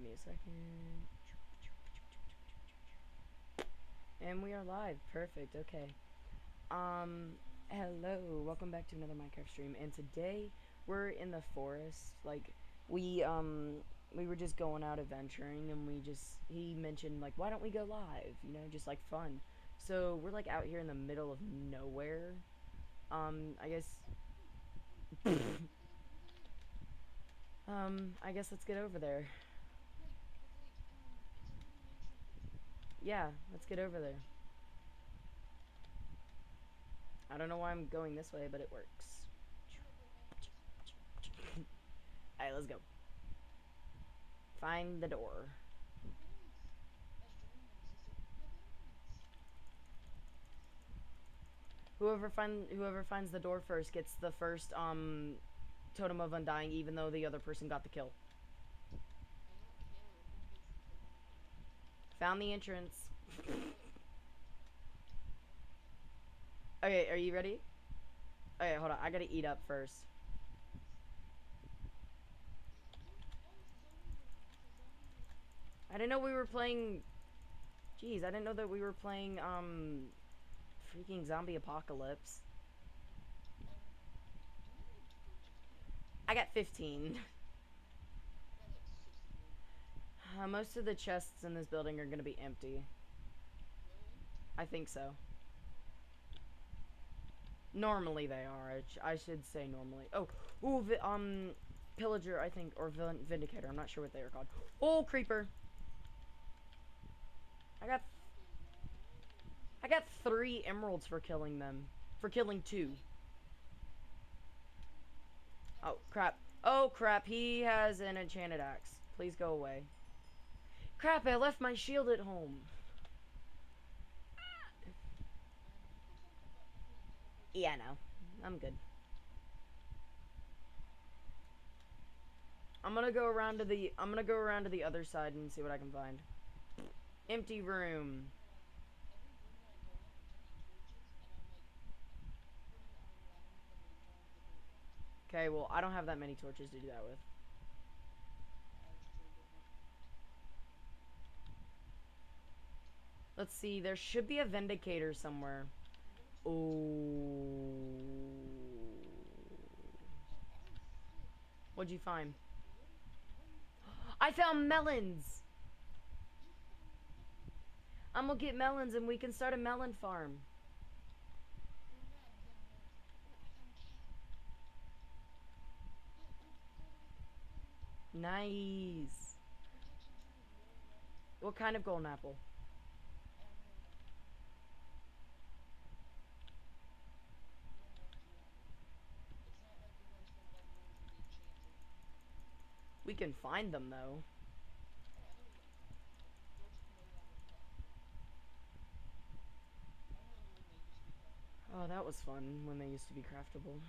me a second. And we are live. Perfect. Okay. Hello. Welcome back to another Minecraft stream. And today we're in the forest. Like we were just going out adventuring, and he mentioned like, why don't we go live? You know, just like fun. So we're like out here in the middle of nowhere. I guess. I guess let's get over there. Yeah, let's get over there. I don't know why I'm going this way, but it works. Alright, let's go. Find the door. Whoever finds the door first gets the first totem of undying, even though the other person got the kill. Found the entrance. Okay, are you ready? Okay, hold on. I gotta eat up first. I didn't know we were playing. Jeez, I didn't know that we were playing freaking zombie apocalypse. I got 15. Most of the chests in this building are gonna be empty. I think so. Normally they are. I should say normally. Oh, ooh, pillager, I think, or vindicator. I'm not sure what they are called. Oh, creeper. I got 3 emeralds for killing them. For killing 2. Oh, crap. Oh, crap. He has an enchanted axe. Please go away. Crap, I left my shield at home. Yeah, no. I'm good. I'm gonna go around to the other side and see what I can find. Empty room. Okay, well, I don't have that many torches to do that with. Let's see, there should be a vindicator somewhere. Oh. What'd you find? I found melons! I'm gonna get melons and we can start a melon farm. Nice. What kind of golden apple? We can find them though. Oh, that was fun when they used to be craftable.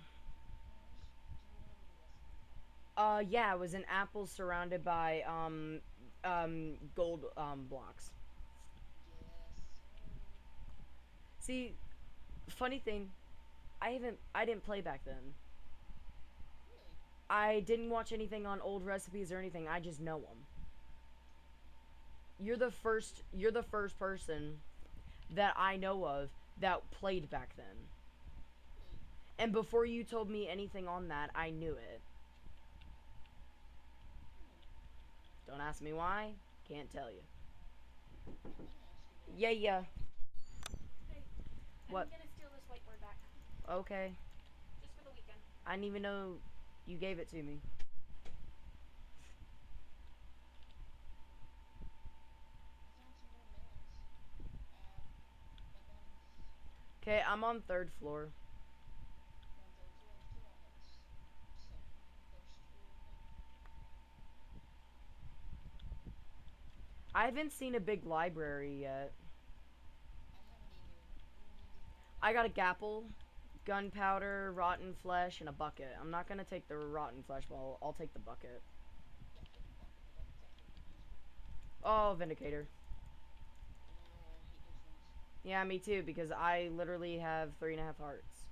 Yeah, it was an apple surrounded by, gold, blocks. See, funny thing, I didn't play back then. I didn't watch anything on old recipes or anything, I just know them. You're the first person that I know of that played back then. And before you told me anything on that, I knew it. Don't ask me why. Can't tell you. Yeah. Hey, What? I'm gonna steal this whiteboard back. Okay. Just for the weekend. I didn't even know you gave it to me. Okay, I'm on 3rd floor. I haven't seen a big library yet. I got a gapple, gunpowder, rotten flesh, and a bucket. I'm not gonna take the rotten flesh, but I'll take the bucket. Oh, Vindicator. Yeah, me too, because I literally have 3.5 hearts.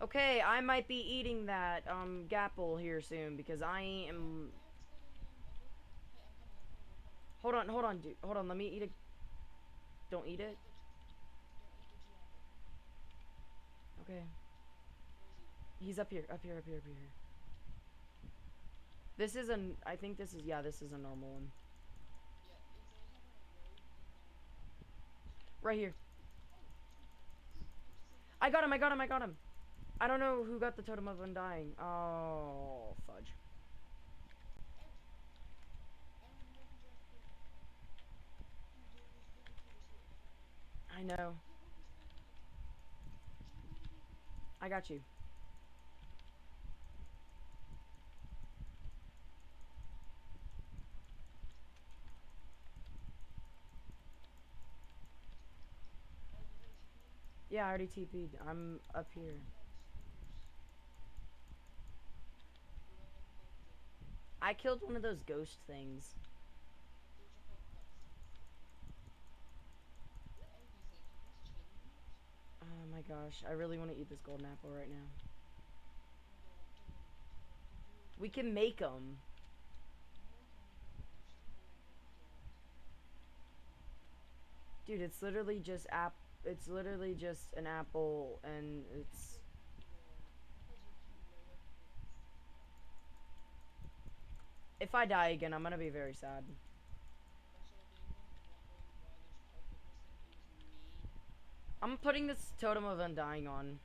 Okay, I might be eating that, gapple here soon, because I am... Hold on, dude. Hold on, let me eat it. Don't eat it? Okay. He's up here, up here, up here, up here. This is an, I think this is, yeah, this is a normal one. Right here. I got him, I got him, I got him. I don't know who got the Totem of Undying. Oh, fudge. I know. I got you. Yeah, I already TP'd. I'm up here. I killed one of those ghost things. Oh my gosh, I really want to eat this golden apple right now. We can make them. Dude, it's literally just it's literally just an apple and it's if I die again, I'm gonna be very sad. I'm putting this Totem of Undying on.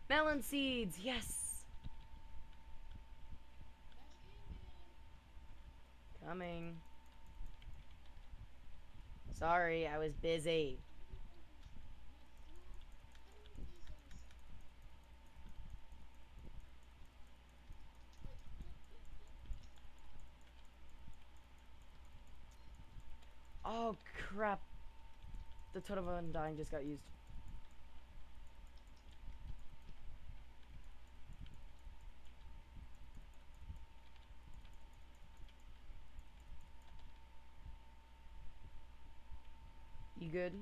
Melon seeds, yes! Coming. Sorry, I was busy. Oh crap. The Totem of Undying just got used. You good?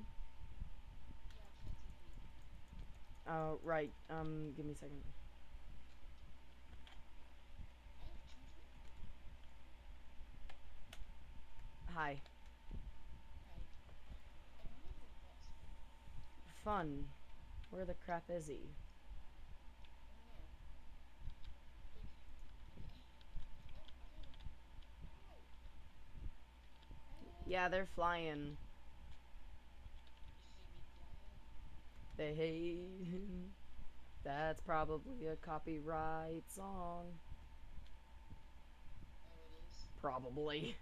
Oh, right. Give me a second. Hi. Fun. Where the crap is he? Yeah, they're flying. They hate him. That's probably a copyright song. Probably.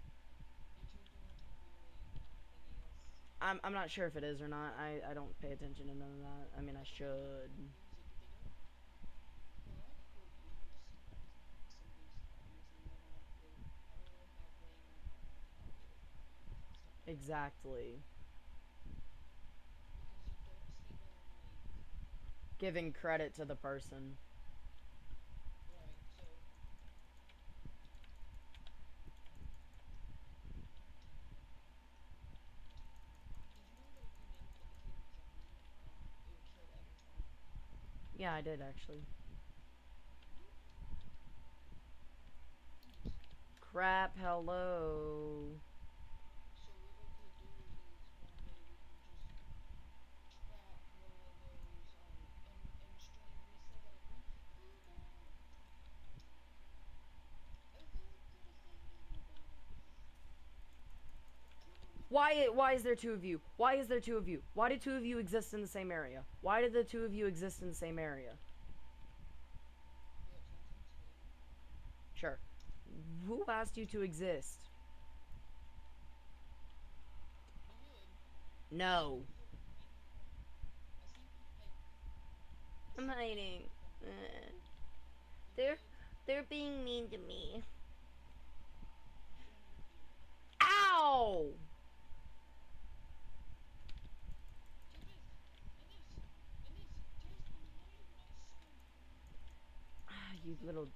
I'm not sure if it is or not. I don't pay attention to none of that. I mean, I should. Exactly. Giving credit to the person. Yeah, I did actually. Crap, hello. Why is there two of you? Why is there two of you? Why did two of you exist in the same area? Why did the two of you exist in the same area? Sure. Who asked you to exist? No. I'm hiding. They're they're being mean to me. Ow! You little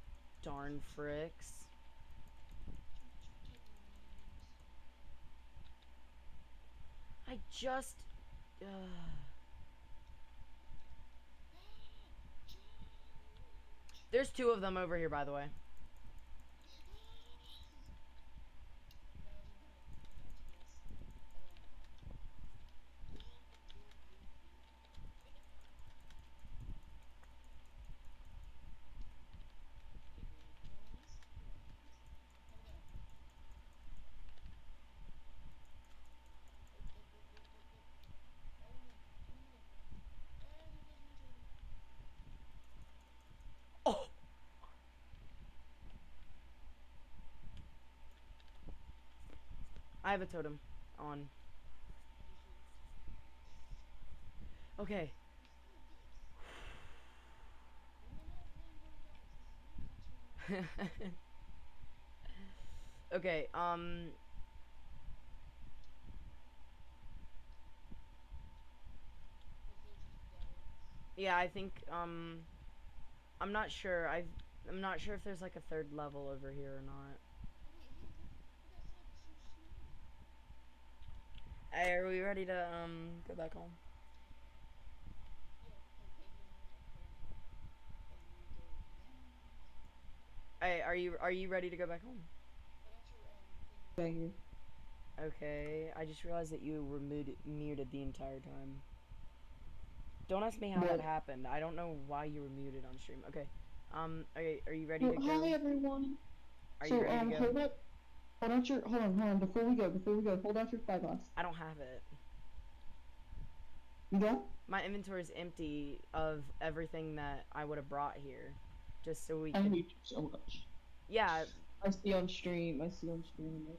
darn fricks. I just There's two of them over here, by the way. Oh! I have a totem on. Okay. Okay, yeah, I think, I'm not sure. I'm not sure if there's like a third level over here or not. Hey, are we ready to, go back home? Hey, are you ready to go back home? Right here. Okay, I just realized that you were muted the entire time. Don't ask me how that What? happened. I don't know why you were muted on stream. Okay. Okay, are you ready Well, to hi go? everyone. Are you So ready to go? hold on, before we go, hold out your spyglass. I don't have it. You don't? My inventory is empty of everything that I would have brought here. Just so we I can. hate you so much. Yeah, I see on stream.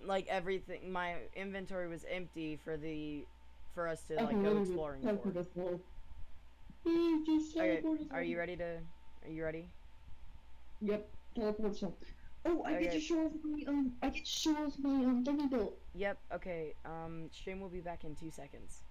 like everything. My inventory was empty for us to I like can go literally exploring teleport for. us all. You just Okay, teleported. are you ready to? Are you ready? Yep, teleport some. Oh, I get Okay. to show off my dummy built. Yep. Okay. Stream will be back in 2 seconds.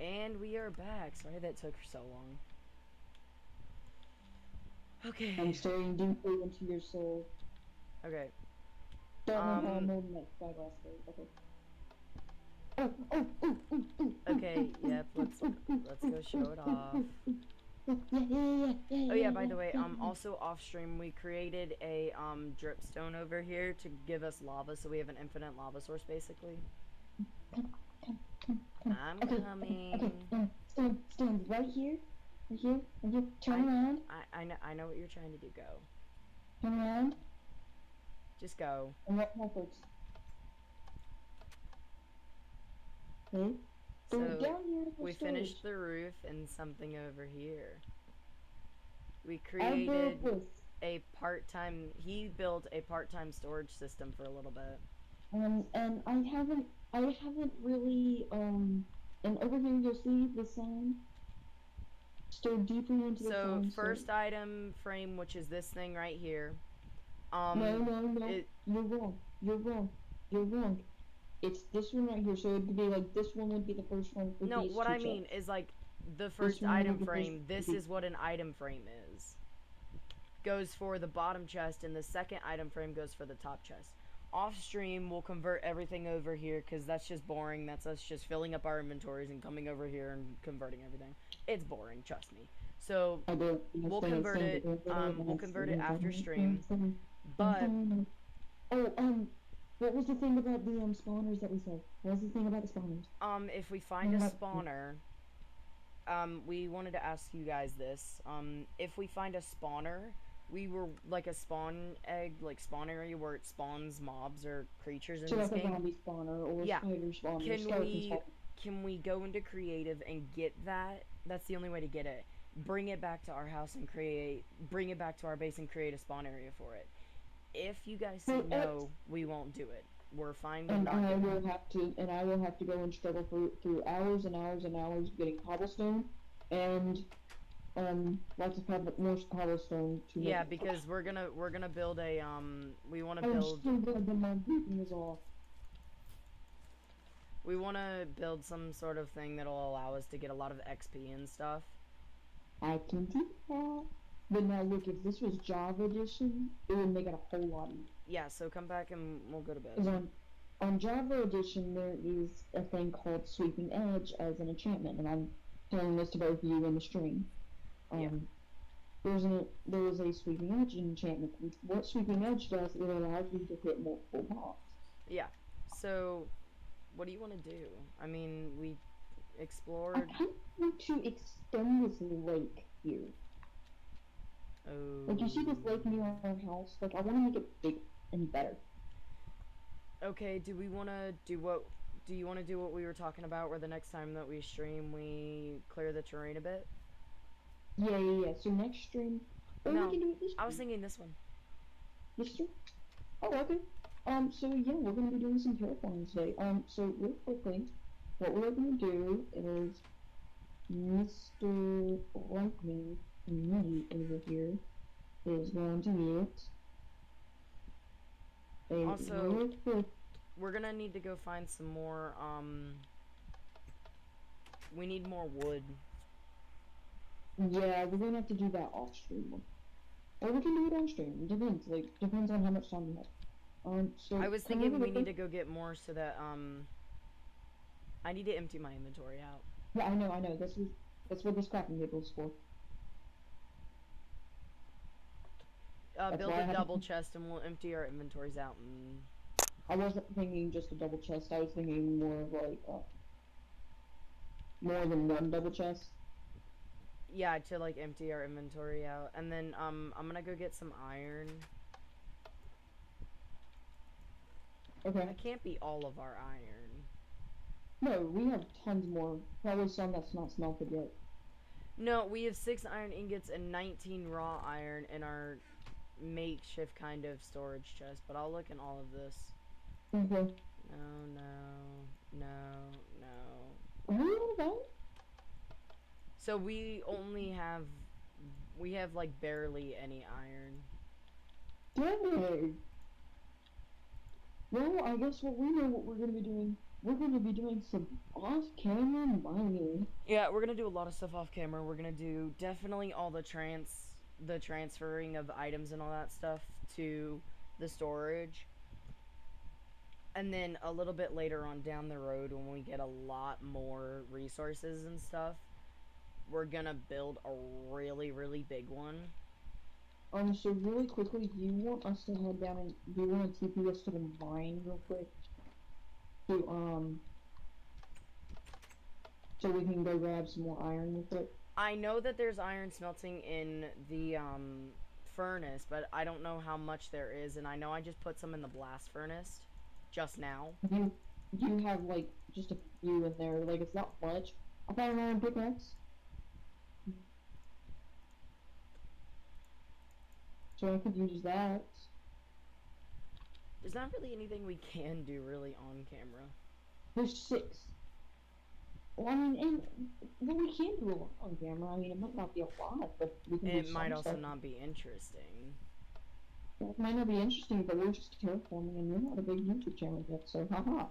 And we are back. Sorry that took so long. Okay. I'm staring deeply into your soul. Okay. Don't know how I'm holding that spyglass though. Okay. Okay, yep, let's go show it off. Yeah. Oh yeah, by the way, also off stream we created a dripstone over here to give us lava, so we have an infinite lava source basically. I'm coming. Okay, stand right here. Turn around. I know what you're trying to do. Go. Turn around. Just go. And walk backwards. Okay. So down here we finished the roof and something over here. We created a part-time. He built a part-time storage system for a little bit. And I haven't really and over here you'll see the sign. Stare deeply into the sign. So first item frame, which is this thing right here. No. You're wrong. It's this one right here, so it would be like this one would be the first one. No, what I mean is like the first item frame. This is what an item frame is. Goes for the bottom chest, and the second item frame goes for the top chest. Off stream, we'll convert everything over here because that's just boring. That's us just filling up our inventories and coming over here and converting everything. It's boring, trust me. So we'll convert it. We'll convert it after stream. But what was the thing about the spawners that we said? What was the thing about the spawners? If we find a spawner, we wanted to ask you guys this. If we find a spawner, we were like a spawn egg, like spawn area where it spawns mobs or creatures in So this like a game. zombie spawner or a Yeah. spider spawner, Can skeleton we spawner. can we go into creative and get that? That's the only way to get it. Bring it back to our house and bring it back to our base and create a spawn area for it. If you guys say Well, no, we won't do it. We're fine with And not I doing will it. have to, and I will have to go and struggle through hours and hours and hours getting cobblestone, and lots of more cobblestone to make. Yeah, because we're gonna build a we wanna I'm build so glad that my briefing is off. we wanna build some sort of thing that'll allow us to get a lot of XP and stuff. I can do that. But now look, if this was Java edition, it would make it a whole lot easier. Yeah, so come back and we'll go to Because bed. on Java edition, there is a thing called Sweeping Edge as an enchantment, and I'm telling this to both of you in the stream. Yeah. There is a Sweeping Edge enchantment. What Sweeping Edge does, it allows you to hit multiple mobs. Yeah. So what do you wanna do? I mean, we I explored kind of want to extend this lake here. oh Like, you see this lake near our house? Like, I want to make it big and better. Okay, do you wanna do what we were talking about where the next time that we stream we clear the terrain a bit? Yeah. So next stream, or No, we can do it this stream. I was thinking this one. This stream? Oh, okay. So yeah, we're gonna be doing some terraforming today. So real quickly, what we're gonna do is Mr. Lightning me over here is going to get a Also, real quick. we're gonna need to go find some more we need more wood. Yeah, we're gonna have to do that off stream. Or we can do it on stream. It depends. Like, depends on how much time we have. So I was come thinking over we to- need to go get more so that I need to empty my inventory out. Yeah, I know. That's what this crafting table is for. That's Build why I a had- double chest and we'll empty our inventories out and I wasn't thinking just a double chest. I was thinking more of like more than one double chest. yeah, to like empty our inventory out. And then I'm gonna go get some iron. Okay. That can't be all of our iron. No, we have tons more. Probably some that's not smelted yet. No, we have 6 iron ingots and 19 raw iron in our makeshift kind of storage chest, but I'll look in all of this. Okay. No. What are you about? So we have like barely any iron. Dang. Well, I guess what we know what we're gonna be doing. We're gonna be doing some off-camera mining. Yeah, we're gonna do a lot of stuff off camera. We're gonna do definitely all the transferring of items and all that stuff to the storage. And then a little bit later on down the road when we get a lot more resources and stuff, we're gonna build a really, really big one. So really quickly, do you want us to head down and do you want to TP us to the mine real quick? To so we can go grab some more iron with it. I know that there's iron smelting in the furnace, but I don't know how much there is, and I know I just put some in the blast furnace just now. You have like just a few in there, like it's not much. I found an iron pickaxe. So I could use that. There's not really anything we can do really on camera. There's 6. Well, I mean, and well, we can do a lot on camera. I mean, it might not be a lot, but we can do It might some also stuff. not be interesting. It might not be interesting, but we're just terraforming, and we're not a big YouTube channel yet, so haha.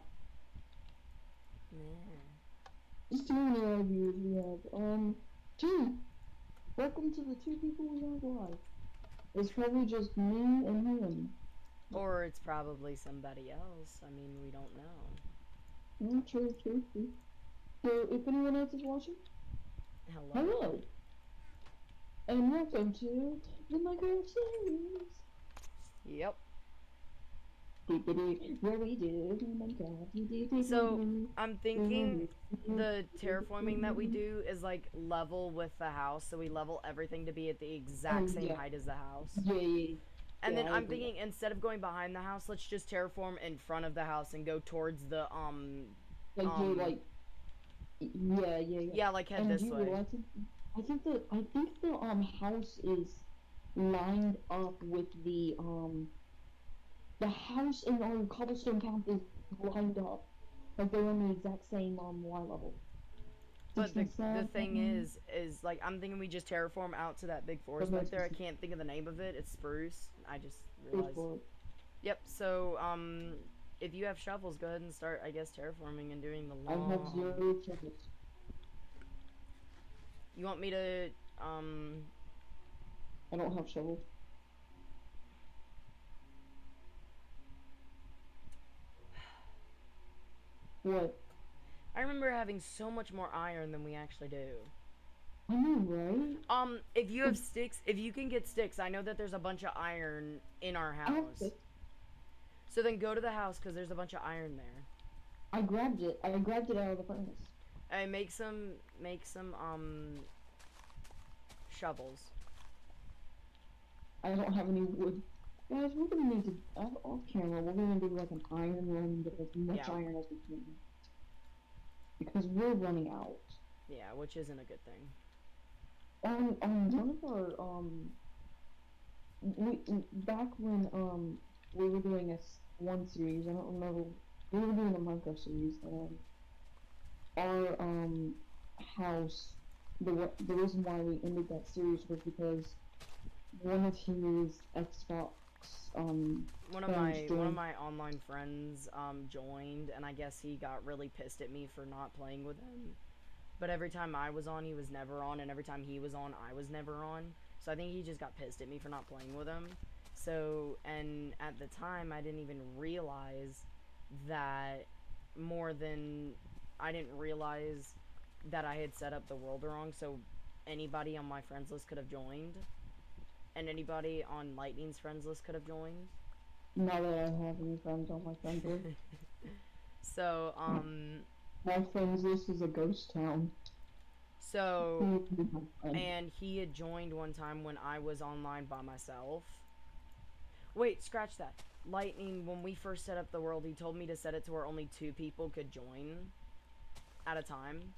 Yeah. Just how many viewers we have? 2. Welcome to the 2 people we have live. It's probably just me and him. Or it's probably somebody else. I mean, we don't know. True. So, if anyone else is watching, Hello. hello! And welcome to the Minecraft series! Yep. Where we do Minecraft. So I'm thinking the terraforming that we do is like level with the house, so we level everything to be at the exact Oh, same yeah. height as the house. Yeah. And Yeah, then I I'm agree. thinking instead of going behind the house, let's just terraform in front of the house and go towards the Like, do like, yeah. yeah, like head And this do you way. realize it? I think the house is lined up with the house in our cobblestone camp is lined up. Like they're on the exact same Y level. But Six and the thing seven. is like I'm thinking we just terraform out to that big The forest back most there. I can't think of the name of it. It's spruce. I just is realized. for Yep. So if you have shovels, go ahead and start, I guess, terraforming and doing the I have long. 0 shovels. You want me to um? I don't have shovels. What? I remember having so much more iron than we actually do. I know, right? If you have sticks, if you can get sticks, I know that there's a bunch of iron in our I have house. six. So then go to the house because there's a bunch of iron there. I grabbed it. I grabbed it out of the furnace. And make some shovels. I don't have any wood. Guys, we're gonna need to, off camera, we're gonna do like an iron run and get as much Yeah. iron as we can. Because we're running out. Yeah, which isn't a good thing. On one of our, back when, we were doing one series, I don't remember, we were doing a Minecraft series, and our, house, the reason why we ended that series was because one of his Xbox, One of my online friends joined, and I guess he got really pissed at me for not playing with him. But every time I was on, he was never on, and every time he was on, I was never on. So I think he just got pissed at me for not playing with him. So, and at the time, I didn't even realize that I didn't realize that I had set up the world wrong, so anybody on my friends list could have joined, and anybody on Lightning's friends list could have joined. now that I have any friends on my friend list. So, My friends list is a ghost town. so, He is my friend. and he had joined one time when I was online by myself. Wait, scratch that. Lightning, when we first set up the world, he told me to set it to where only 2 people could join at a time.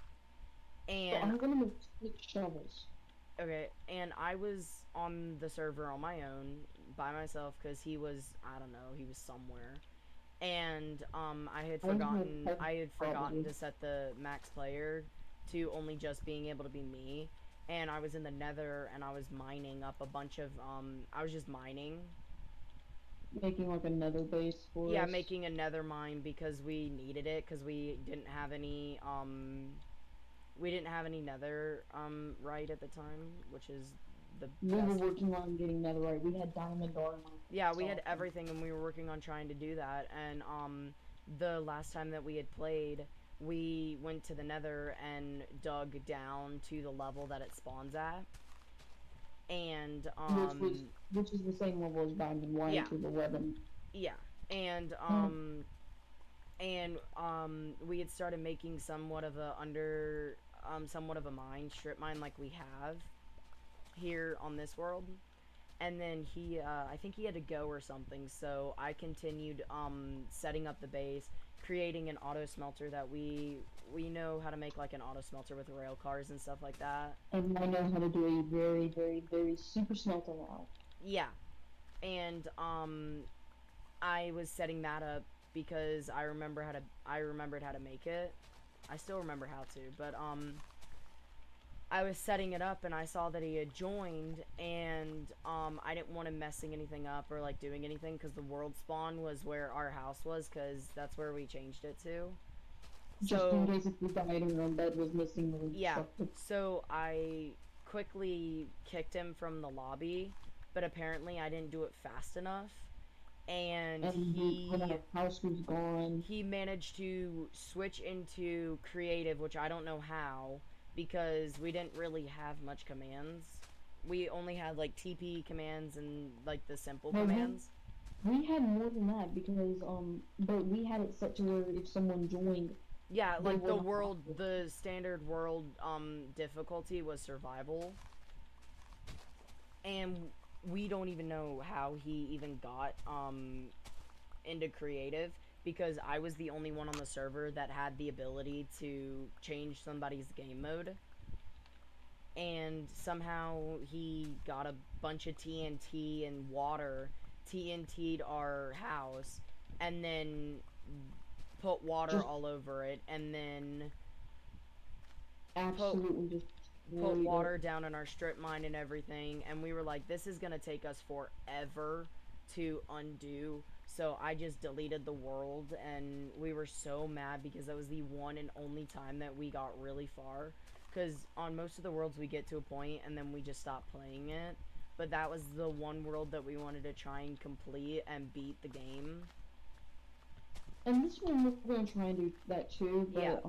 So And I'm gonna make 6 shovels. okay, and I was on the server on my own by myself because he was, I don't know, he was somewhere. And I had forgotten to set the max player to only just being able to be me. And I was in the Nether and I was mining up a bunch of I was just mining. Making like another base for Yeah, us. making a Nether mine because we needed it because we didn't have any Nether right at the time, which is the We were best. working on getting netherite. We had diamond armor. Yeah, we had stuff. everything and we were working on trying to do that. And the last time that we had played, we went to the Nether and dug down to the level that it spawns at. And which is the same level as diamond 1 yeah. to 11. Yeah. And we had started making somewhat of a strip mine like we have here on this world. And then I think he had to go or something, so I continued setting up the base, creating an auto smelter that we know how to make like an auto smelter with rail cars and stuff like that. And I know how to do a very, very, very super smelter now. Yeah. And I was setting that up because I remembered how to make it. I still remember how to, but I was setting it up and I saw that he had joined, and I didn't want him messing anything up or like doing anything because the world spawn was where our house was, because that's where we changed it to. Just in case if we died and our bed was missing. Yeah. So I quickly kicked him from the lobby, but apparently I didn't do it fast enough. And when our house was gone, he managed to switch into creative, which I don't know how, because we didn't really have much commands. We only had like TP commands and like the simple commands. We had more than that because but we had it set to where if someone joined, Yeah, they like the wouldn't world, have to. the standard world difficulty was survival, and we don't even know how he even got into creative because I was the only one on the server that had the ability to change somebody's game mode. And somehow he got a bunch of TNT and water, TNT'd our house, and then put water Just all over it, and then put absolutely just put destroyed it. water down in our strip mine and everything. And we were like, this is gonna take us forever to undo. So I just deleted the world, and we were so mad because that was the one and only time that we got really far. Because on most of the worlds, we get to a point and then we just stop playing it. But that was the one world that we wanted to try and complete and beat the game. And this one we're gonna try and do that too, but Yeah.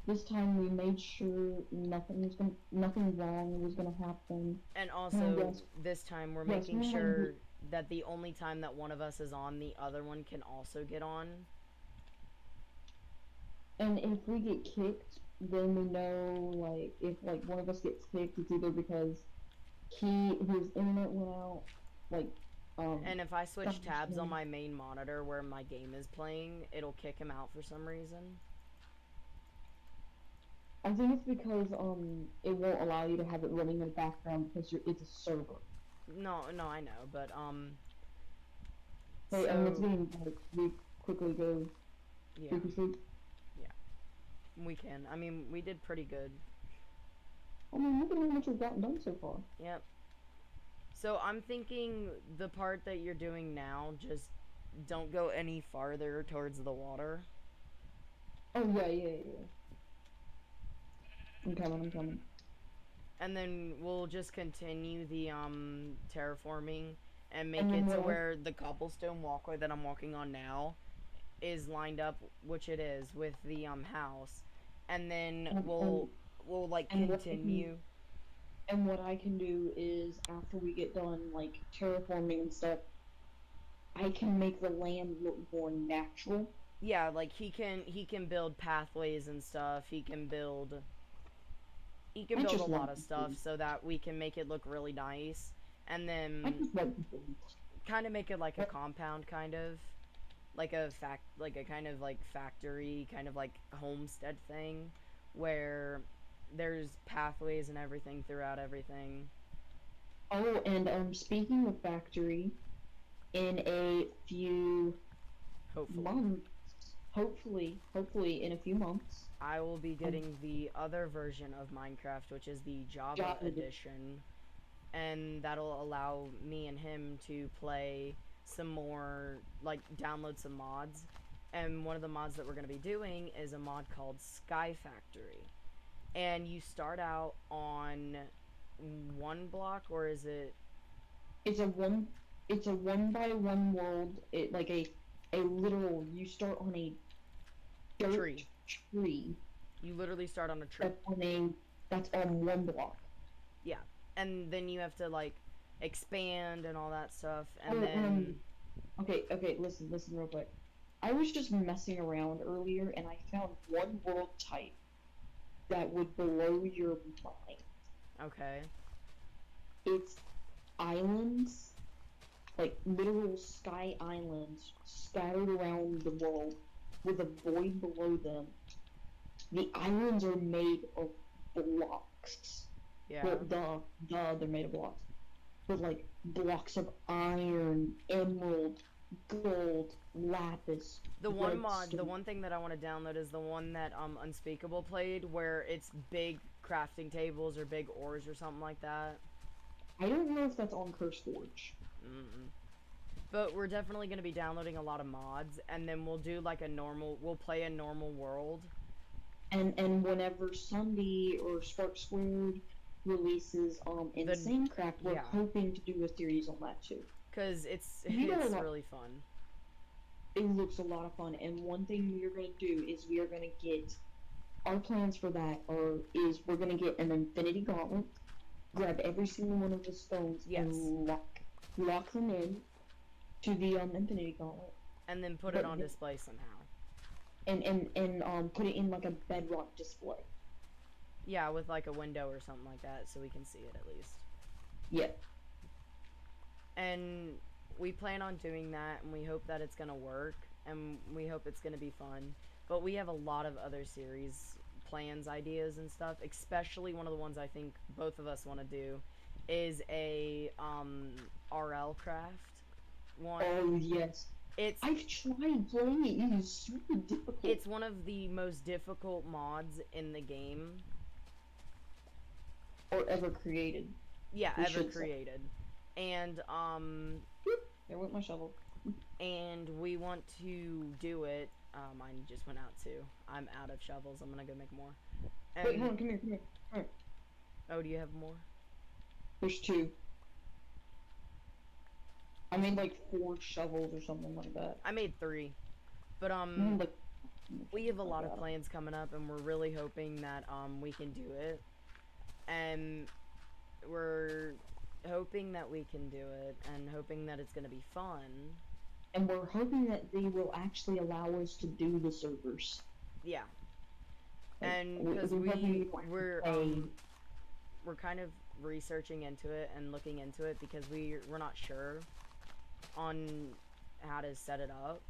this time we made sure nothing wrong was gonna happen. And And also, yes, this time we're yes, making we had sure that the only time that one of us is on, the other one can also get on. and if we get kicked, then we know like if like one of us gets kicked, it's either because his internet went out, like And if I switch something's tabs on wrong. my main monitor where my game is playing, it'll kick him out for some reason. I think it's because it won't allow you to have it running in the background because it's a server. No, no, I know, but Hey, it's so getting like we quickly go yeah, sleepy sleep. we can. I mean, we did pretty good. I mean, look at how much we've gotten done so far. Yep. So I'm thinking the part that you're doing now, just don't go any farther towards the water. Oh yeah. I'm coming. And then we'll just continue the terraforming and make And then it to we'll where the cobblestone walkway that I'm walking on now is lined up, which it is, with the house. And then and, we'll like and what I can continue. and what I can do is after we get done like terraforming and stuff, I can make the land look more natural. Yeah, like he can build pathways and stuff. He can I build a just lot want of to stuff see. so that we can make it look really nice. And I then just want to see. kind of make it like a compound, kind of like a kind of like factory, kind of like homestead thing, where there's pathways and everything throughout everything. Oh, and speaking of factory, in a few Hopefully, months, hopefully in a few months, I will be um, getting the other version of Minecraft, which is the Java Java edition, and that'll allow me and him to play some more, like download some mods. And one of the mods that we're going to be doing is a mod called Sky Factory. And you start out on one block, or is it it's a one it's a one by one world. It like a literal. You start on a dirt tree? tree You literally start on a tree. that's on one block. Yeah. And then you have to like expand and all that stuff. Oh, And then okay, listen real quick. I was just messing around earlier and I found one world type that would blow your mind. okay. It's islands, like literal sky islands scattered around the world with a void below them. The islands are made of blocks. Yeah. Well, they're made of blocks. But like blocks of iron, emerald, gold, lapis, The one mod, the redstone. one thing that I want to download is the one that Unspeakable played, where it's big crafting tables or big ores or something like that. I don't know if that's on CurseForge. Mm-mm. But we're definitely going to be downloading a lot of mods, and then we'll do like we'll play a normal world. And whenever Sunday or Spark Squared releases Insane Craft, we're yeah. hoping to do a series on that too. Because it's You know what? really fun. It looks a lot of fun, and one thing we are going to do is we are going to get our plans for that is we're going to get an Infinity Gauntlet, grab every single one of the stones, Yes. and lock them in, to the Infinity Gauntlet, and then put But it on the- display somehow. and put it in like a bedrock display. Yeah, with like a window or something like that, so we can see it at least. Yeah. And we plan on doing that, and we hope that it's gonna work, and we hope it's gonna be fun. But we have a lot of other series plans, ideas, and stuff. Especially one of the ones I think both of us want to do is a RL Craft one. Oh yes. It's I've tried playing it. It is super difficult. it's one of the most difficult mods in the game. Or ever created. Yeah, We ever should say. created. And There went my shovel. and we want to do it. Mine just went out too. I'm out of shovels. I'm gonna go make more. And, Wait, hold on, come here, come here. oh, do you have more? There's 2. I made like 4 shovels or something like that. I made 3. But Like, we have a lot of plans coming up, and we're really hoping that we can do it. And we're hoping that we can do it, and hoping that it's gonna be fun. and we're hoping that they will actually allow us to do the servers. Yeah. Like, And because we're hoping we don't have to we're pay- we're kind of researching into it and looking into it because we're not sure on how to set it up.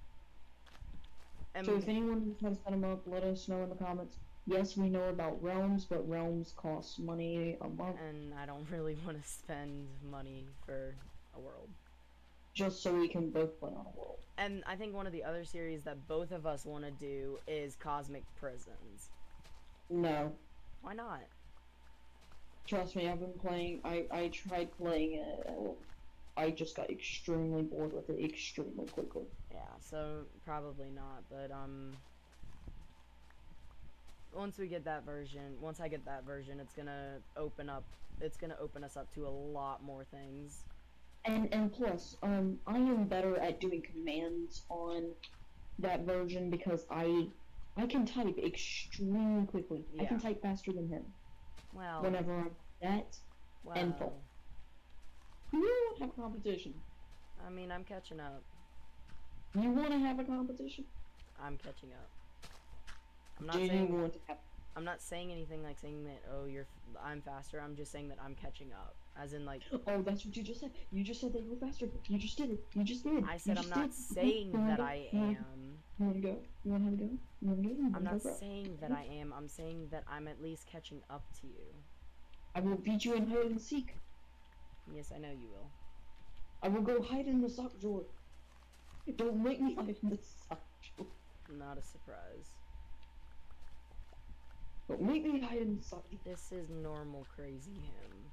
And So if anyone knows how to set them up, let us know in the comments. Yes, we know about Realms, but Realms costs money a month and I don't really want to spend money for a world. just so we can both play on a world. And I think one of the other series that both of us want to do is Cosmic Prisons. No. Why not? Trust me, I've been playing. I tried playing it. I just got extremely bored with it extremely quickly. Yeah, so probably not, but once I get that version, it's gonna open us up to a lot more things. And plus, I am better at doing commands on that version because I can type extremely quickly. I can Yeah. type faster than him Well, whenever I'm that. and full. You don't have competition. I mean, I'm catching up. You want to have a competition? I'm catching up. I'm not Do you saying want to have? I'm not saying anything like saying that I'm faster. I'm just saying that I'm catching up. As in like Oh, that's what you just said. You just said that you were faster. You just did it. You just did. I said You I'm just not did. saying You wanna that go? I You wanna- am. You want to go? You want to have a go? You want to go? You I'm wanna not go, bro? saying that I am. I'm saying that I'm at least catching up to you. I will beat you in hide and seek. Yes, I know you will. I will go hide in the sock drawer. Don't make me hide in the sock drawer. Not a surprise. Don't make me hide in the sock drawer. This is normal crazy him.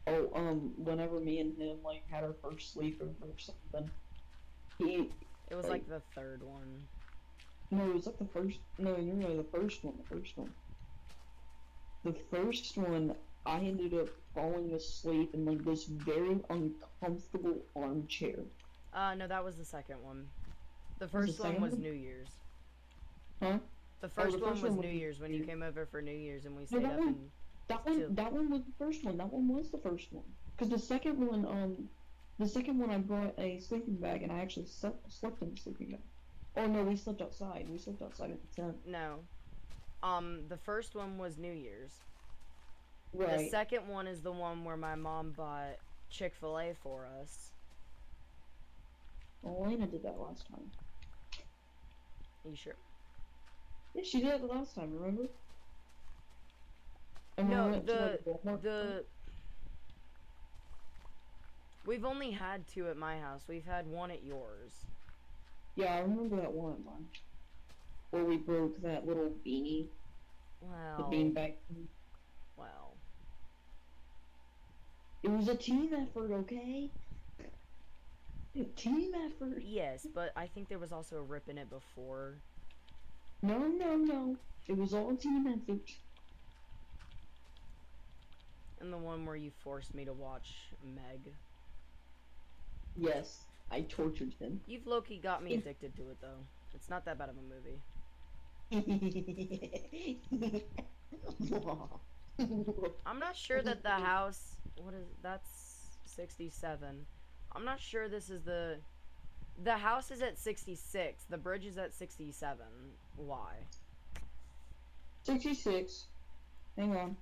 Oh, whenever me and him like had our first sleepover or something, he It was Like- like the third one. no, it was like the first. No, you're right, the first one. The first one. The first one, I ended up falling asleep in like this very uncomfortable armchair. No, that was the second one. The Was first the one second was one? New Year's. Huh? The first one first was one was New Year's when New you Year's. came over for New Year's and we No, stayed that up one- and That one was the first one. That one was the first one. Cause the second one, I brought a sleeping bag and I actually slept in the sleeping bag. Oh no, we slept outside. We slept outside at the tent. no. The first one was New Year's. The Right. second one is the one where my mom bought Chick-fil-A for us. Elena did that last time. Are you sure? Yeah, she did it the last time. Remember? And we No, went to, like, Walmart. The we've only had 2 at my house. We've had 1 at yours. Yeah, I remember that one at mine. Where we broke that little beanie, the Well, beanbag. well. It was a team effort, okay? A team effort. Yes, but I think there was also a rip in it before. No. It was all team effort. And the one where you forced me to watch Meg. Yes, I tortured him. You've low-key got me addicted to it, though. It's not that bad of a movie. I'm not sure that the house what is that's 67. I'm not sure this is the house is at 66. The bridge is at 67. Why? 66. Hang on.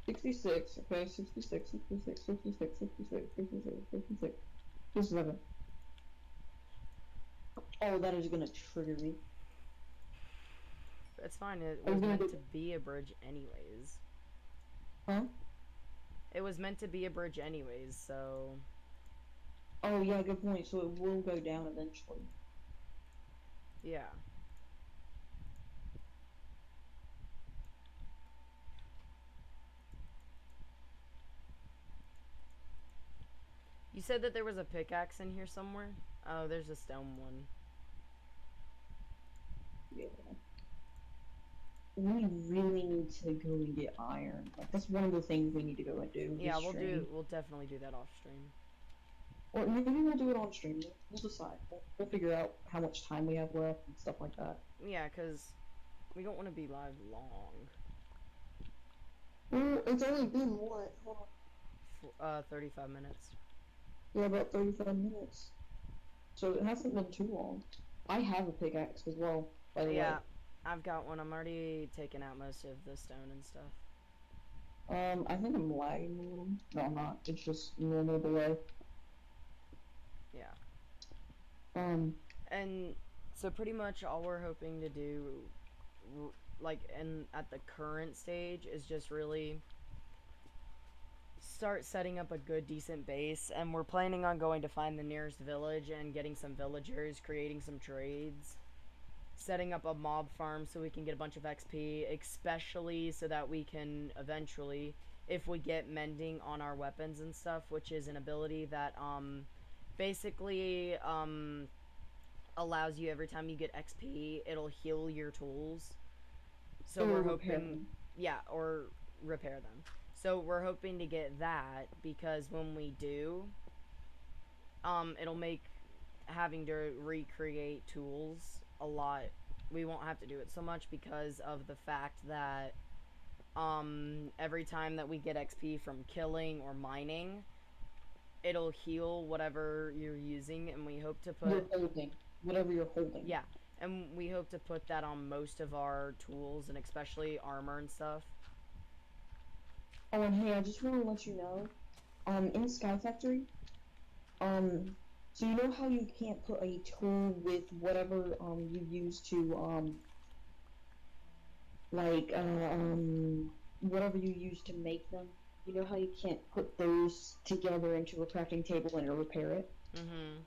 66. Okay, 66, 66, 66, 66, 66, 66, 67. Oh, that is gonna trigger me. It's fine. It Are you was gonna meant do- to be a bridge anyways. Huh? It was meant to be a bridge anyways, so Oh, yeah, good point. So it will go down eventually. yeah. You said that there was a pickaxe in here somewhere? Oh, there's a stone one. Yeah. We really need to go and get iron. Like, that's one of the things we need to go and do. Yeah, this stream. we'll definitely do that off stream. Or maybe we'll do it on stream. We'll decide. We'll figure out how much time we have left and stuff like that. Yeah, cuz we don't want to be live long. Well, it's only been what? Hold on. 35 minutes. Yeah, about 35 minutes. So it hasn't been too long. I have a pickaxe as well, by the Yeah, way. I've got one. I'm already taking out most of the stone and stuff. I think I'm lagging a little. No, I'm not. It's just normal delay. Yeah. And so pretty much all we're hoping to do, like, at the current stage, is just really start setting up a good, decent base. And we're planning on going to find the nearest village and getting some villagers, creating some trades, setting up a mob farm so we can get a bunch of XP, especially so that we can eventually, if we get mending on our weapons and stuff, which is an ability that, basically, allows you every time you get XP, it'll heal your tools. So we're hoping, yeah, or repair them. So we're hoping to get that because when we do, it'll make having to recreate tools a lot. We won't have to do it so much because of the fact that every time that we get XP from killing or mining, it'll heal whatever you're using, and we hope to put you're holding. Whatever you're holding. yeah, and we hope to put that on most of our tools, and especially armor and stuff. Oh, and hey, I just want to let you know, in Sky Factory, so you know how you can't put a tool with whatever, you use to, like, whatever you use to make them? You know how you can't put those together into a crafting table and repair it? Mm-hmm.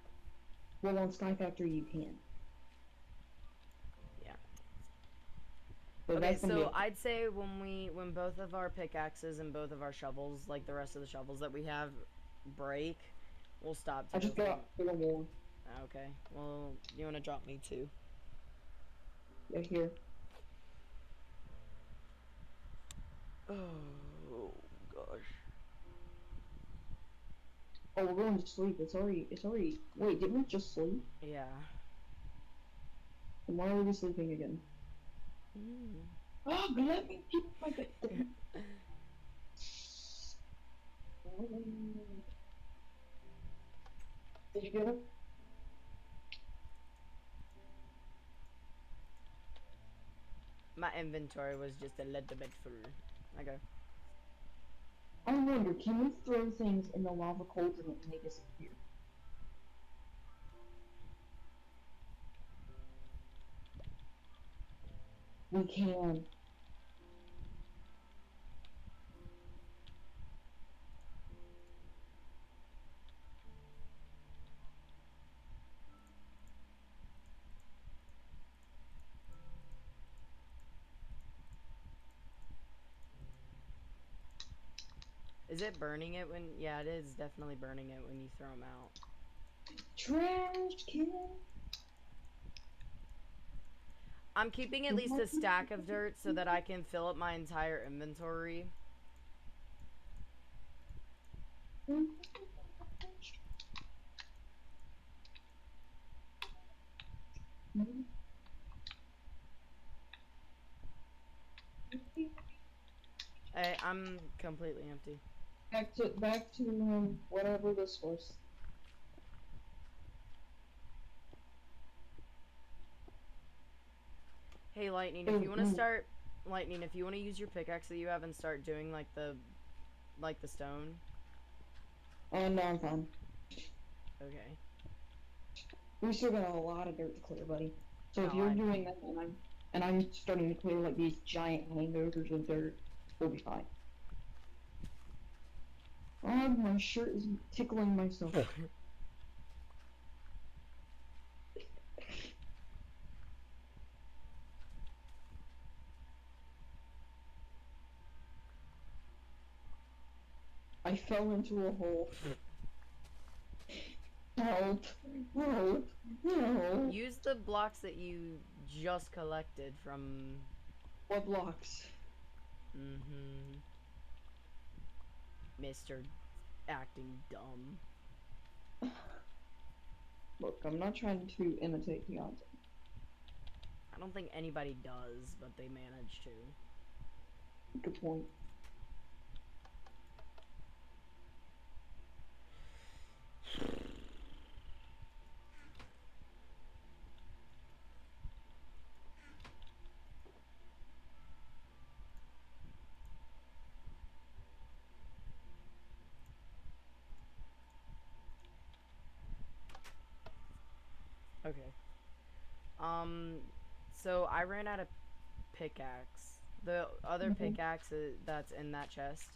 Well, on Sky Factory you can. Yeah. So Okay, that's gonna be so I'd say when both of our pickaxes and both of our shovels, like the rest of the shovels that we have, break, we'll stop. To I just go got a little more. Okay. Well, you wanna drop me too? Yeah, here. Oh gosh. Oh, we're going to sleep. It's already, wait, didn't we just sleep? Yeah. And why are we sleeping again? Mm. Oh, let me keep my bed. Did you get it? My inventory was just a little bit full. Okay. I wonder, can we throw things in the lava cauldron and they disappear? We can. Is it burning it when? Yeah, it is definitely burning it when you throw them out. Trash can. I'm keeping at least a stack of dirt so that I can fill up my entire inventory. I'm completely empty. back to whatever this was. Hey, Lightning, if Oh, you want to start, Lightning, if you want to use your pickaxe that you have and start doing like the stone. oh no, I'm fine. Okay. We still got a lot of dirt to clear, buddy. So if No, you're I know. doing that and I'm starting to clear like these giant hangovers of dirt, we'll be fine. Oh, my shirt is tickling myself. I fell into a hole. Help! Help! Help! Use the blocks that you just collected from. What blocks? Mr. Acting dumb. Look, I'm not trying to imitate Beyonce. I don't think anybody does, but they manage to. Good point. Okay. So I ran out of pickaxe. The other pickaxe that's in that chest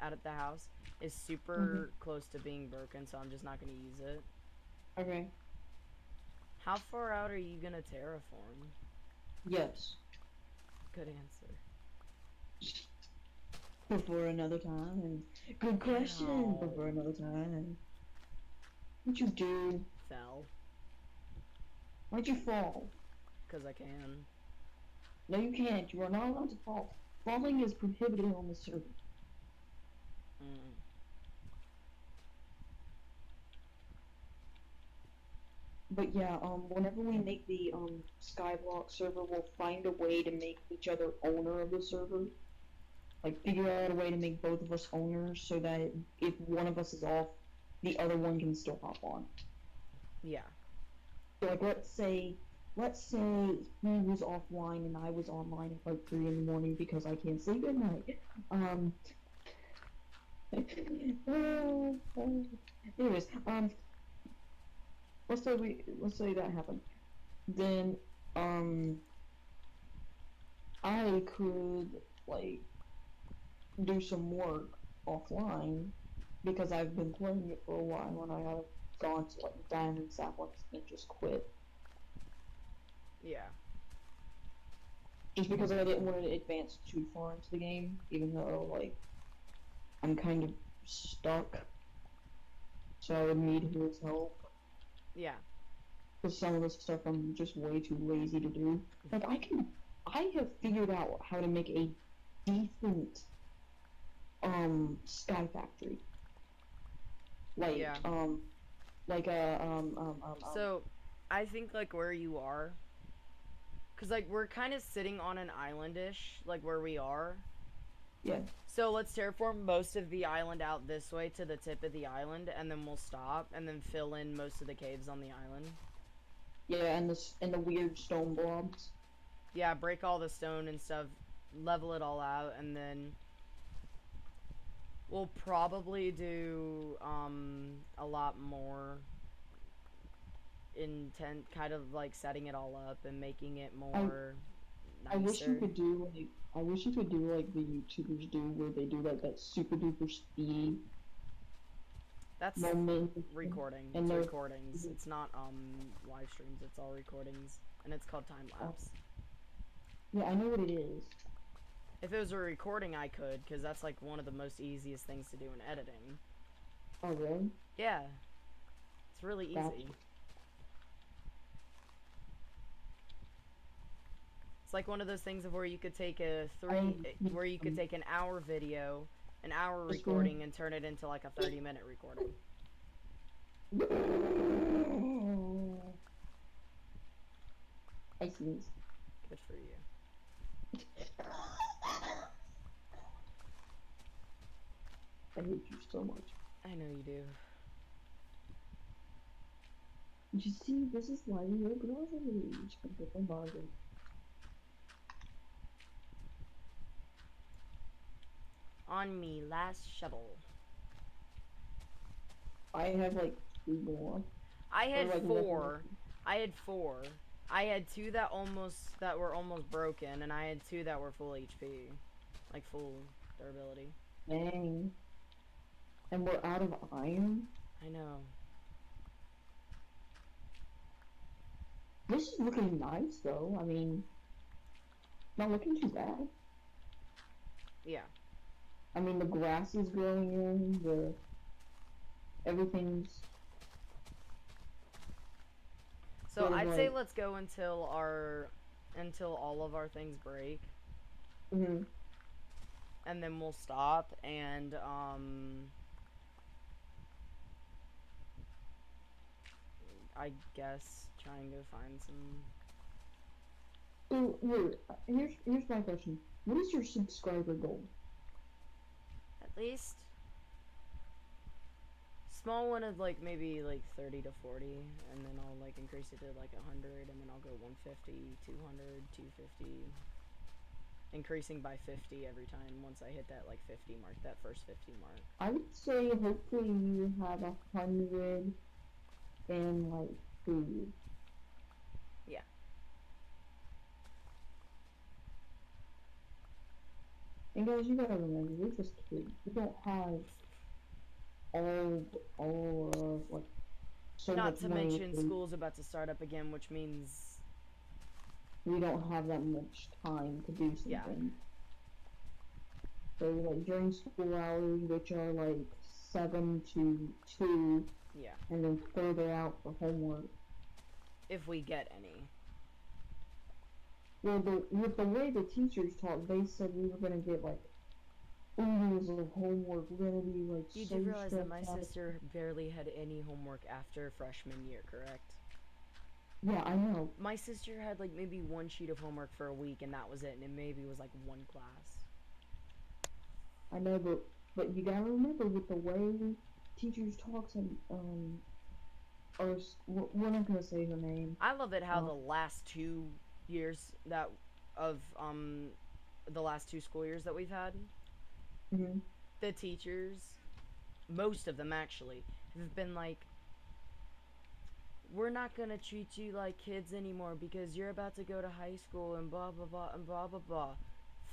out at the house is super close to being broken, so I'm just not gonna use it. Okay. How far out are you gonna terraform? Yes. Good answer. Before another time. Good question. Ow. Before another time. What'd you do? Fell. Why'd you fall? Cause I can. No, you can't. You are not allowed to fall. Falling is prohibited on the server. But yeah, whenever we make the Skyblock server, we'll find a way to make each other owner of the server. Like, figure out a way to make both of us owners so that if one of us is off, the other one can still hop on. Yeah. So, like, let's say he was offline and I was online at like 3 in the morning because I can't sleep at night. Anyways, let's say that happened. Then, I could, like, do some work offline because I've been playing it for a while and I have gone to, like, Diamond Saplings and just quit. Yeah. Just because I didn't want to advance too far into the game, even though, like, I'm kind of stuck. So I would need his help. Yeah. Because some of the stuff I'm just way too lazy to do. Like, I have figured out how to make a decent, Sky Factory. Like, Yeah. So, I think, like, where you are, because, like, we're kind of sitting on an island-ish, like, where we are. Yeah. So, let's terraform most of the island out this way to the tip of the island, and then we'll stop, and then fill in most of the caves on the island. Yeah, and the weird stone blobs. Yeah, break all the stone and stuff, level it all out, and then we'll probably do, a lot more intent, kind of like setting it all up and making it more nicer. I wish you could do like the YouTubers do, where they do like that super duper speed. That's moment recording. and It's they're- recordings. It's not live streams. It's all recordings, and it's called time lapse. Yeah, I know what it is. If it was a recording, I could, because that's like one of the most easiest things to do in editing. Oh really? Yeah, it's really easy. Gotcha. It's like one of those things of where you could take where you could take an hour video, an hour Just recording, and turn it into like a 30-minute recording. I sneeze. Good for you. I hate you so much. I know you do. You see, this is why we are brothers. Completely bothered. On me, last shovel. I have like 2 more. I Or, had like, four. I had four. I had two that were almost broken, and I had two that were full HP, like full durability. Dang. And we're out of iron? I know. This is looking nice though. I mean, not looking too bad. Yeah. I mean, the grass is growing in, everything's... So sort of I'd say like- let's go until all of our things break, Mhm. and then we'll stop and I guess try and go find some. So, here's my question. What is your subscriber goal? At least small one of like maybe like 30 to 40, and then I'll like increase it to like 100, and then I'll go 150, 200, 250, increasing by 50 every time once I hit that like 50 mark, that first 50 mark. I would say hopefully you have 100 and like food. Yeah. And guys, you gotta remember, we're just kids. We don't have all like so Not much to money. mention school's about to start up again, which means We don't have that much time to do Yeah. something. So like during school hours, which are like 7 to 2, yeah, and then further out for homework. if we get any. Well, with the way the teachers taught, they said we were gonna get like oodles of homework. We're gonna be like You so do realize that my stressed out. sister barely had any homework after freshman year, correct? Yeah, I know. My sister had like maybe one sheet of homework for a week, and that was it, and it maybe was like one class. I know, but you gotta remember with the way teachers talks and we're not gonna say her name. I love it how Oh. the last 2 years the last 2 school years that we've had, Mm-hmm. the teachers, most of them actually, have been like, we're not gonna treat you like kids anymore because you're about to go to high school and blah blah blah and blah blah blah.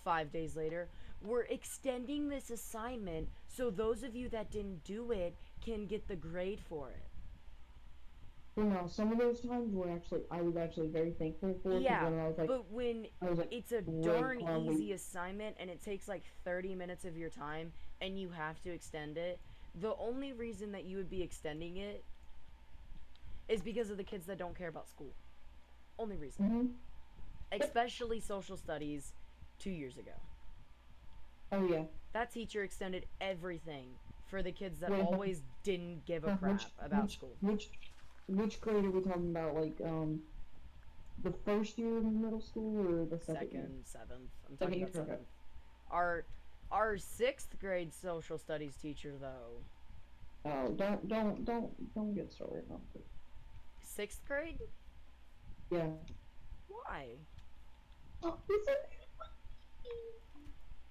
5 days later, we're extending this assignment so those of you that didn't do it can get the grade for it. Well, no, some of those times I was actually very thankful for. 'Cause Yeah, then I was like, but when it's a "Great, darn Carly." easy assignment and it takes like 30 minutes of your time and you have to extend it, the only reason that you would be extending it is because of the kids that don't care about school. Only reason. Mm-hmm. Especially social studies 2 years ago. Oh yeah. That teacher extended everything for the kids that Wait, always didn't give a crap about school. Which grade are we talking about? Like the first year in middle school or the second year? Second, seventh. I'm Second talking year, about okay. seventh. Our 6th grade social studies teacher though. Oh, don't get started on it. 6th grade? Yeah. Why? Oh, is it?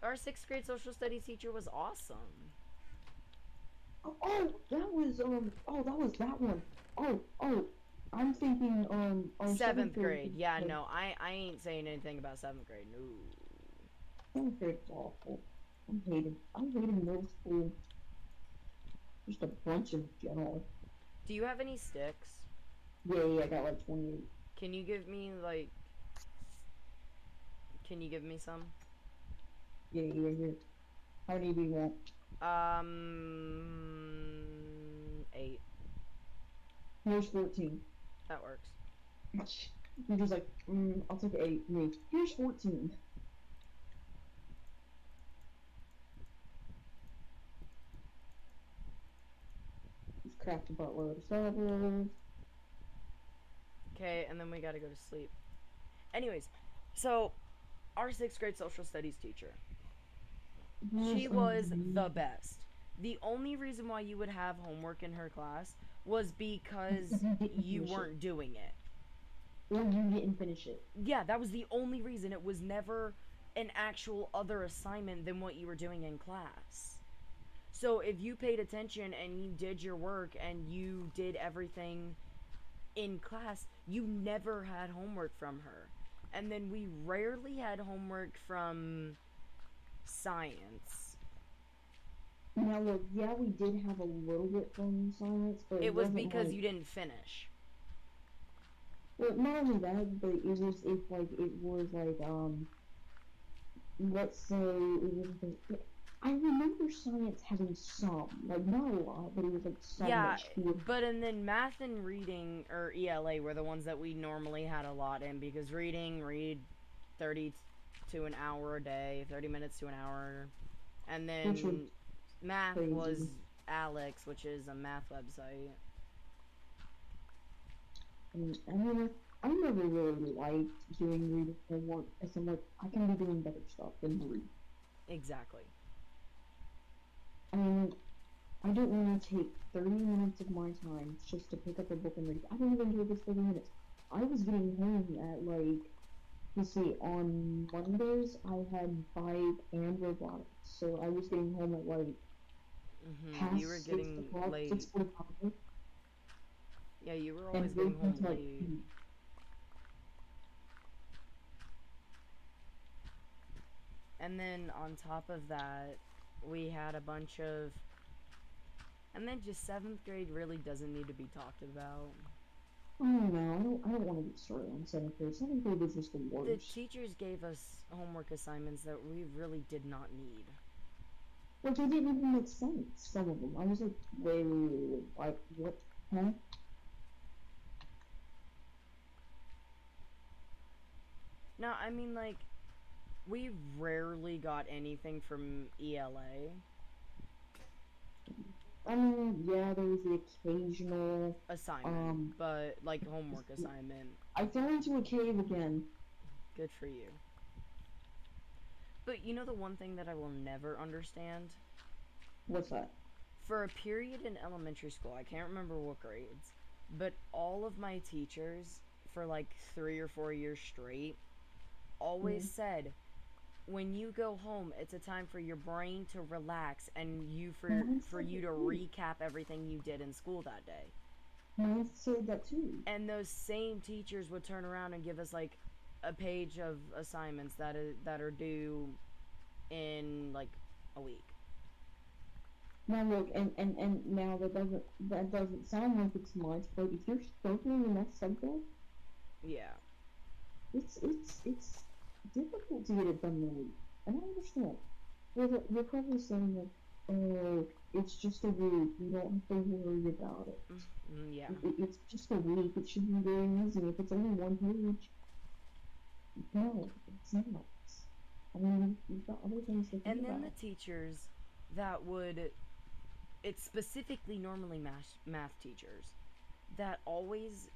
Our 6th grade social studies teacher was awesome. Oh, that was that one. Oh, I'm thinking our 7th grade. Yeah, no. no, I ain't saying anything about 7th grade. No. 7th grade's awful. I'm hating middle school. Just a bunch of general. Do you have any sticks? Yeah, I got like 28. Can you give me some? Yeah. How many do you want? 8. Here's 14. That works. You're just like, I'll take 8. Me. Here's 14. Just craft a buttload of shovels. Okay, and then we gotta go to sleep. Anyways, so our 6th grade social studies teacher, she was the best. The only reason why you would have homework in her class was because Because you didn't you finish it. weren't doing it. Or you didn't finish it. Yeah, that was the only reason. It was never an actual other assignment than what you were doing in class. So if you paid attention and you did your work and you did everything in class, you never had homework from her. And then we rarely had homework from science. Now look, yeah, we did have a little bit from science, but It it was wasn't because like. you didn't finish. Well, not only that, but it was if like it was like let's say it was. I remember science having some, like not a lot, but it was like some Yeah, that she would. but and then math and reading or ELA were the ones that we normally had a lot in because read 30 to an hour a day, 30 minutes to an hour. And Which was then math was crazy. Alex, which is a math website. And I mean, I never really liked doing reading homework, as I'm like, I can be doing better stuff than read. Exactly. I mean, I don't want to take 30 minutes of my time just to pick up a book and read. I don't even do this 30 minutes. I was getting home at like, let's see, on Mondays I had Vibe and robotics, so I was getting home at like You were past six getting o'clock, late. 6:45, Yeah, you were always and getting working home till like late. 2. And then on top of that, we had a bunch of. And then just 7th grade really doesn't need to be talked about. Oh no, I don't want to get started on 7th grade. 7th grade was just the The worst. teachers gave us homework assignments that we really did not need. Like, they didn't even make sense, some of them. I was like, wait, like, what? Huh? No, I mean, like, we rarely got anything from ELA I mean, yeah, there was the occasional, assignment, but, like, homework assignment. I fell into a cave again. Good for you. But you know the one thing that I will never understand? What's that? For a period in elementary school, I can't remember what grades, but all of my teachers for like 3 or 4 years straight always said, when you go home, it's a time for your brain to relax and Mine for said you that to too. recap everything you did in school that day. Mine said that too. And those same teachers would turn around and give us like a page of assignments that are due in like a week. Now look, and now that doesn't sound like it's much, but if you're struggling in that subject, Yeah. it's difficult to get it done in a week. And I understand. You're probably saying like, oh, it's just a week. You don't have to worry about it. Yeah. It's just a week. It should be very easy. If it's only one page, no, it's not. I mean, you've got other things to think And then the about. teachers that would, it's specifically normally math teachers that always,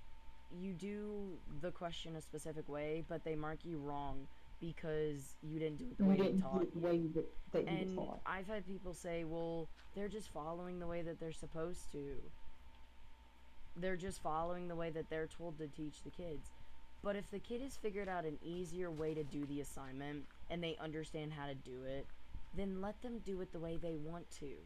you do the question a specific way, but they mark you wrong because you didn't do it the You way they didn't do taught it the you. way that you were And taught. I've had people say, well, they're just following the way that they're supposed to. They're just following the way that they're told to teach the kids. But if the kid has figured out an easier way to do the assignment and they understand how to do it, then let them do it the way they want to.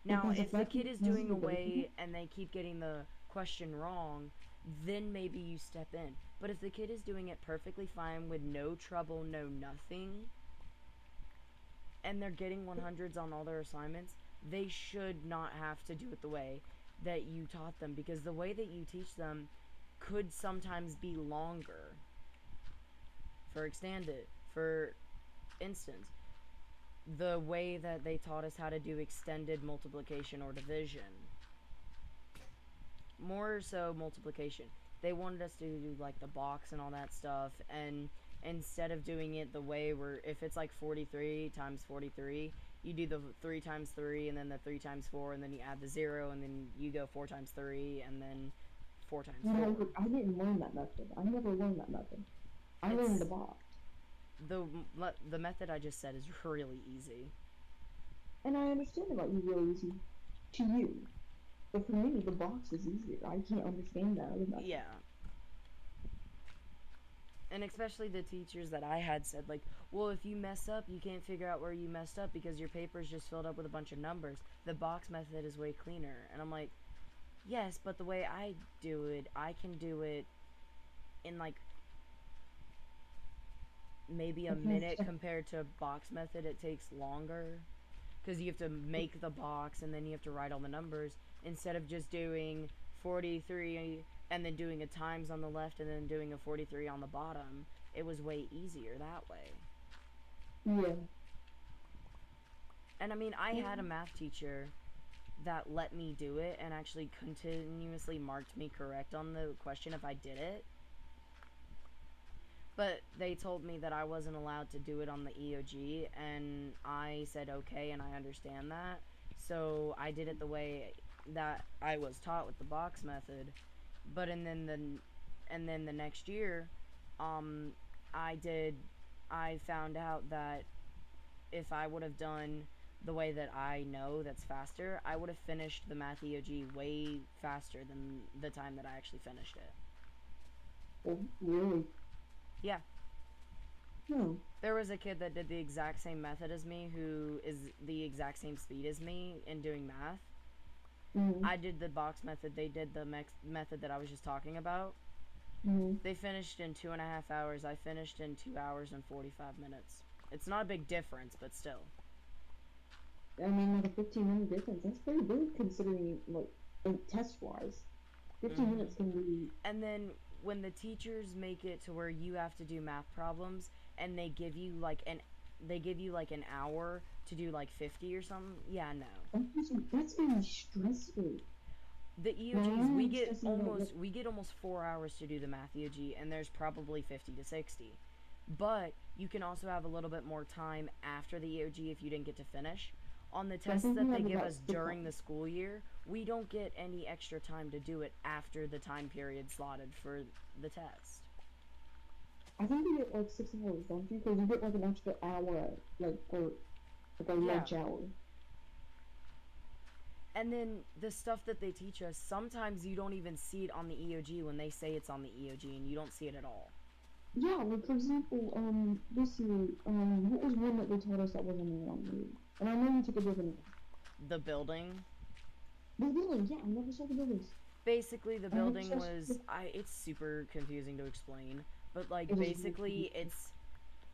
Now, Because if if the that kid kid is has doing the ability, away and they keep getting the question wrong, then maybe you step in. But if the kid is doing it perfectly fine with no trouble, no nothing, and they're getting 100s on all their assignments, they should not have to do it the way that you taught them because the way that you teach them could sometimes be longer. For instance, the way that they taught us how to do extended multiplication or division, more so multiplication. They wanted us to do like the box and all that stuff, and instead of doing it the way where if it's like 43 times 43, you do the 3 times 3 and then the 3 times 4 and then you add the 0 and then you go 4 times 3 and then 4 times no, 4. look, I didn't learn that method. I never learned that method. I learned the It's box. the method I just said is really easy. And I understand it might be really easy to you, but for me, the box is easier. I can't understand that about Yeah. And especially the teachers that I had said, like, well, if you mess up, you can't figure out where you messed up because your paper's just filled up with a bunch of numbers. The box method is way cleaner. And I'm like, yes, but the way I do it, I can do it in like maybe a I can't minute st- compared to box method. It takes longer because you have to make the box and then you have to write all the numbers instead of just doing 43 and then doing a times on the left and then doing a 43 on the bottom. It was way easier that way. Yeah. And I mean, I had a math teacher that let me do it and actually continuously marked me correct on the question if I did it. But they told me that I wasn't allowed to do it on the EOG, and I said okay, and I understand that. So I did it the way that I was taught with the box method. But and then the next year, um, I did. I found out that if I would have done the way that I know that's faster, I would have finished the math EOG way faster than the time that I actually finished it. Oh, really? Yeah. No. There was a kid that did the exact same method as me who is the exact same speed as me in doing math. Mm-hmm. I did the box method, they did the method that I was just talking about. Mm-hmm. They finished in 2.5 hours. I finished in 2 hours and 45 minutes. It's not a big difference, but still. I mean, like a 15-minute difference. That's pretty big considering, like test-wise. 15 Mhm. minutes can be. And then when the teachers make it to where you have to do math problems and they give you like an hour to do like 50 or something. Yeah, no. That's very stressful. The Now, EOGs I'm stressing about what. we get almost 4 hours to do the math EOG and there's probably 50 to 60. But you can also have a little bit more time after the EOG if you didn't get to finish. On the I tests think that we they have give about us 6 during the hours. school year, we don't get any extra time to do it after the time period slotted for the test. I think you get like 6 hours, don't you? Because you get like an extra hour, like for like a Yeah. lunch hour. And then the stuff that they teach us, sometimes you don't even see it on the EOG when they say it's on the EOG and you don't see it at all. Yeah, like for example, this year, what was one that they told us that wasn't in on me? And I know you took a different. The building. The building, yeah, I never saw the buildings. Basically, the I never building saw. was it's super confusing to explain, but like It was basically it's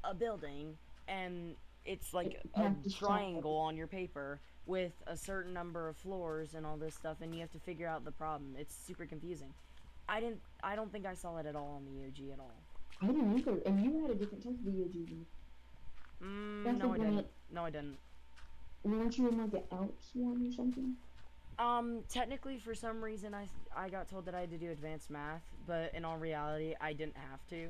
a building and it's like like you a have to triangle on your paper with a certain number of floors and all this stuff and you have to figure out the problem. It's super confusing. I don't think I saw it at all on the EOG at all. I didn't either, and you had a different type of EOG. That's No like I when didn't. No I didn't. weren't you in like the Alps one or something? Technically, for some reason, I got told that I had to do advanced math, but in all reality, I didn't have to.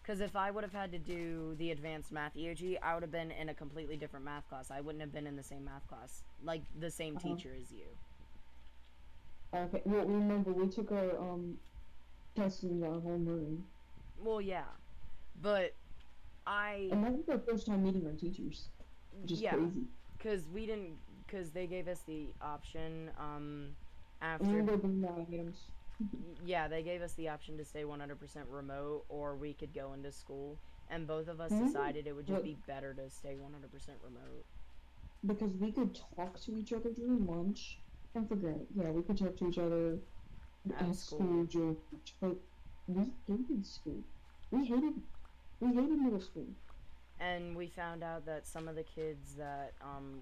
Because if I would have had to do the advanced math EOG, I would have been in a completely different math class. I wouldn't have been in the same math class, like the same teacher as you. Okay, well remember we took our test in our homeroom, Well, yeah, but I, and that was our first time meeting our teachers, which is yeah, crazy. because they gave us the option, And we after, were bringing out items. yeah, they gave us the option to stay 100% remote, or we could go into school, and both of us Mhm. decided it would just But- be better to stay 100% remote. Because we could talk to each other during lunch and forget it. Yeah, we could talk to each other At at school. school during lunch, but we hated school. We hated middle school. And we found out that some of the kids that,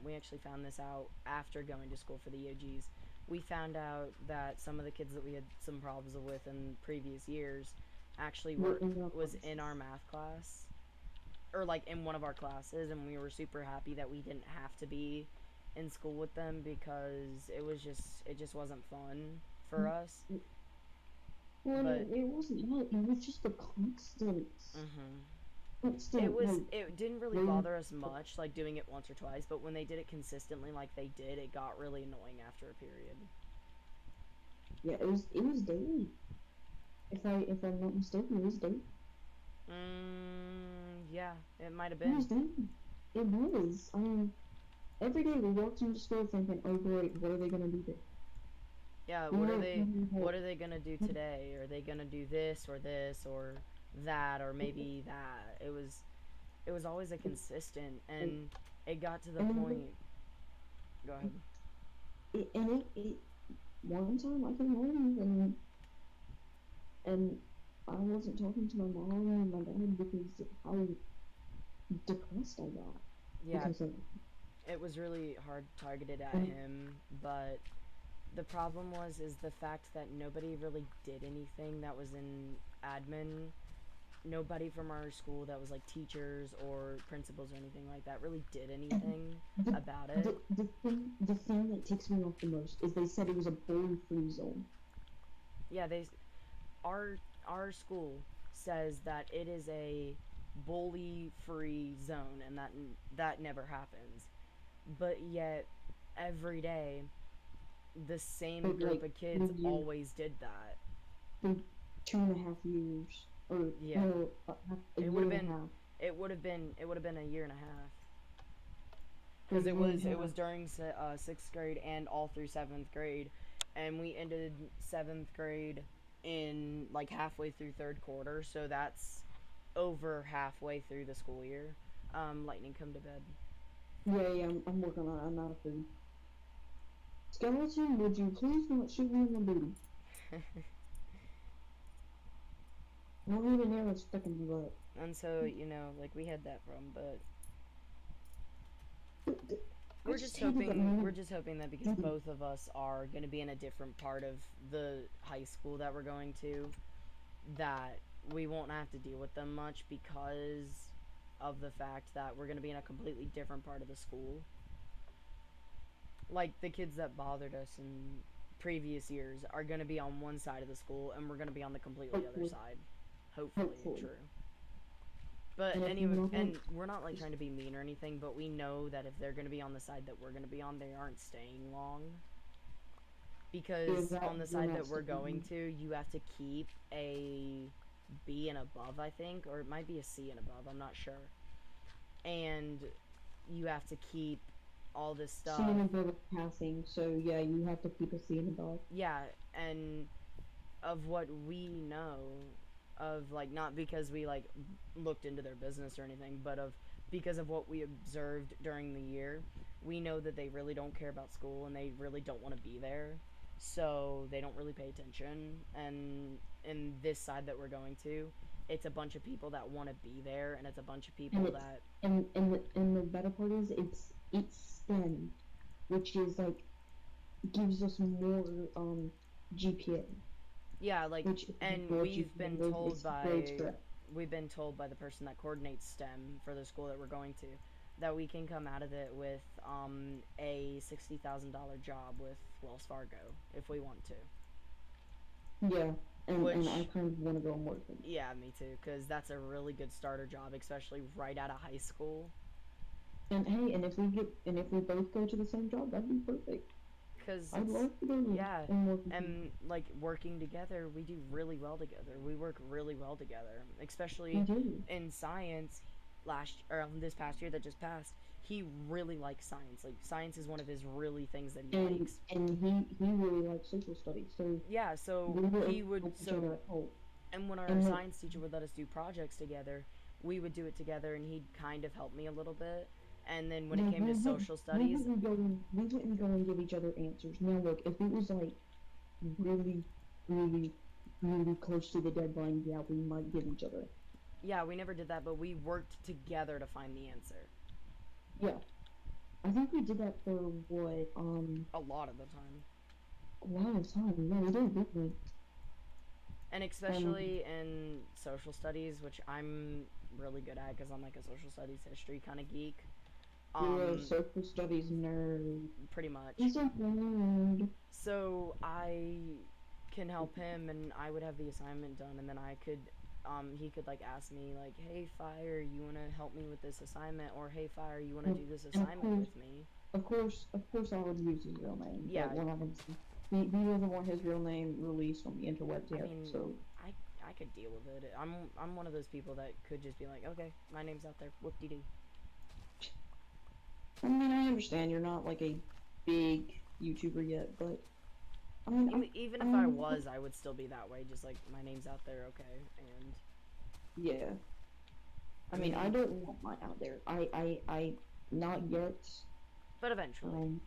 we actually found this out after going to school for the EOGs. We found out that some of the kids that we had some problems with in previous years actually Were in our was class. in our math class. Or like in one of our classes, and we were super happy that we didn't have to be in school with them because it just wasn't fun for us. Well, But it wasn't that. It was just the constant, it didn't really really- bother us much, like doing it once or twice, but when they did it consistently like they did, it got really annoying after a period. Yeah, it was daily. If I'm not mistaken, it was daily. Yeah, it might have It was been. daily. It was. Every day we walked into school thinking, oh great, what are they gonna do today? Yeah, We were, what are they gonna do today? Are they gonna do this or that or maybe that? It was always a consistent, and it got to the and point. Go ahead. it one time I came home and I wasn't talking to my mom and my dad because of how depressed I got Yeah, because of it was really hard targeted at and, him, but the problem was is the fact that nobody really did anything that was in admin. Nobody from our school that was like teachers or principals or anything like that really did and anything the, about it. the thing that ticks me off the most is they said it was a bully free zone. Yeah, our our school says that it is a bully free zone and that never happens. But yet every day the same But group like of kids maybe always did that. for 2.5 years or Yeah. no a It year would have and a been half. it would have been a year and a half For a because year and a it was half. during 6th grade and all through 7th grade, and we ended 7th grade in like halfway through third quarter, so that's over halfway through the school year. Lightning, come to bed. Yeah, I'm working on it. I'm out of food. Skeleton, would you please not shoot me in the booty? I don't need an arrow stuck in your butt. And so, you know, like we had that from, but I just hated that man. we're just hoping that because both of us are going to be in a different part of the high school that we're going to, that we won't have to deal with them much because of the fact that we're going to be in a completely different part of the school. Like the kids that bothered us in previous years are going to be on one side of the school and we're going to be on the completely other Hopefully. side. Hopefully. True. But And if anyway, not, and we're not like trying to be mean or anything, but we know that if they're going to be on the side that we're going to be on, they aren't staying long. Because on the side that we're going to, you have to keep a B and above, I think, or it might be a C and above, I'm not sure. And you have to keep all this stuff. C and above is passing, so yeah, you have to keep a C and above. Yeah, and of what we know, of like not because we like looked into their business or anything, but of because of what we observed during the year, we know that they really don't care about school and they really don't want to be there, so they don't really pay attention. And in this side that we're going to, it's a bunch of people that want to be there, and it's a bunch of people that and the better part is it's STEM, which is like gives us more GPA. yeah, like, and we've been told by the person that coordinates STEM for the school that we're going to that we can come out of it with a $60,000 job with Wells Fargo if we want to. Yeah, and I kind of want to go and work with. Yeah, me too, because that's a really good starter job, especially right out of high school. And hey, and if we both go to the same job, that'd be perfect. Because I'd love to go. Yeah, and like working together, we do really well together. We work really well together, especially in science. This past year that just passed, he really likes science. Like science is one of his really things that he likes. And he really likes social studies. So yeah, so he would and when our science teacher would let us do projects together, we would do it together, and he'd kind of help me a little bit. And then when it came to social studies, we wouldn't go and give each other answers. Now look, if it was like really, really, really close to the deadline, yeah, we might give each other. Yeah, we never did that, but we worked together to find the answer. Yeah. I think we did that for what, a lot of the time. A lot of time, yeah, we did, didn't we? And especially in social studies, which I'm really good at because I'm like a social studies history kind of geek. You're a social studies nerd. Pretty much. He's a nerd. So I can help him, and I would have the assignment done, and then I could, he could like ask me like, "Hey Fire, you wanna help me with this assignment?" Or "Hey Fire, you wanna do this assignment with me?" Of course, I would use his real name. Yeah. He doesn't want his real name released on the interwebs yet, so. I could deal with it. I'm one of those people that could just be like, okay, my name's out there, whoop-de-doo. I mean, I understand you're not like a big YouTuber yet, but I mean, Even if I was, I would still be that way. Just like my name's out there, okay, and yeah. I mean, I don't want mine out there. I, not yet. but eventually.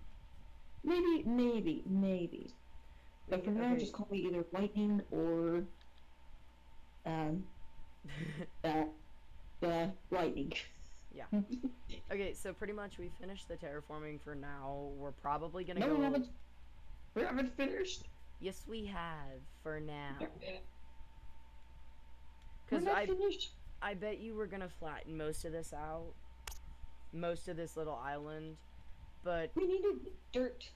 Maybe. But for now, Okay. just call me either Lightning or, um, Lightning. Yeah. Okay, so pretty much we finished the terraforming for now. We're probably gonna No, go. we haven't finished. Yes, we have for now. We're Because not finished. I bet you we're gonna flatten most of this out, most of this little island, but We need to get dirt.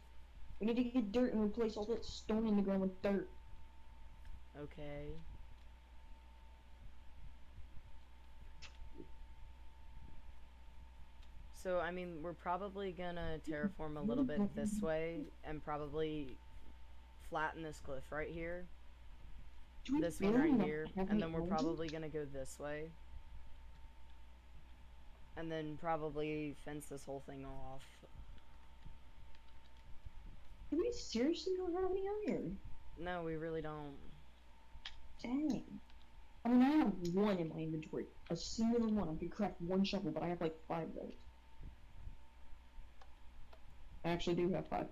We need to get dirt and replace all that stone in the ground with dirt. okay. So I mean, we're probably gonna terraform a little bit this way and probably flatten this cliff right here. Do we This one really right not here, have and any then we're algae? probably gonna go this way. And then probably fence this whole thing off. Do we seriously don't have any iron? No, we really don't. Dang. I mean, I have one in my inventory. A singular one. I could craft one shovel, but I have like 5 of those. I actually do have 5.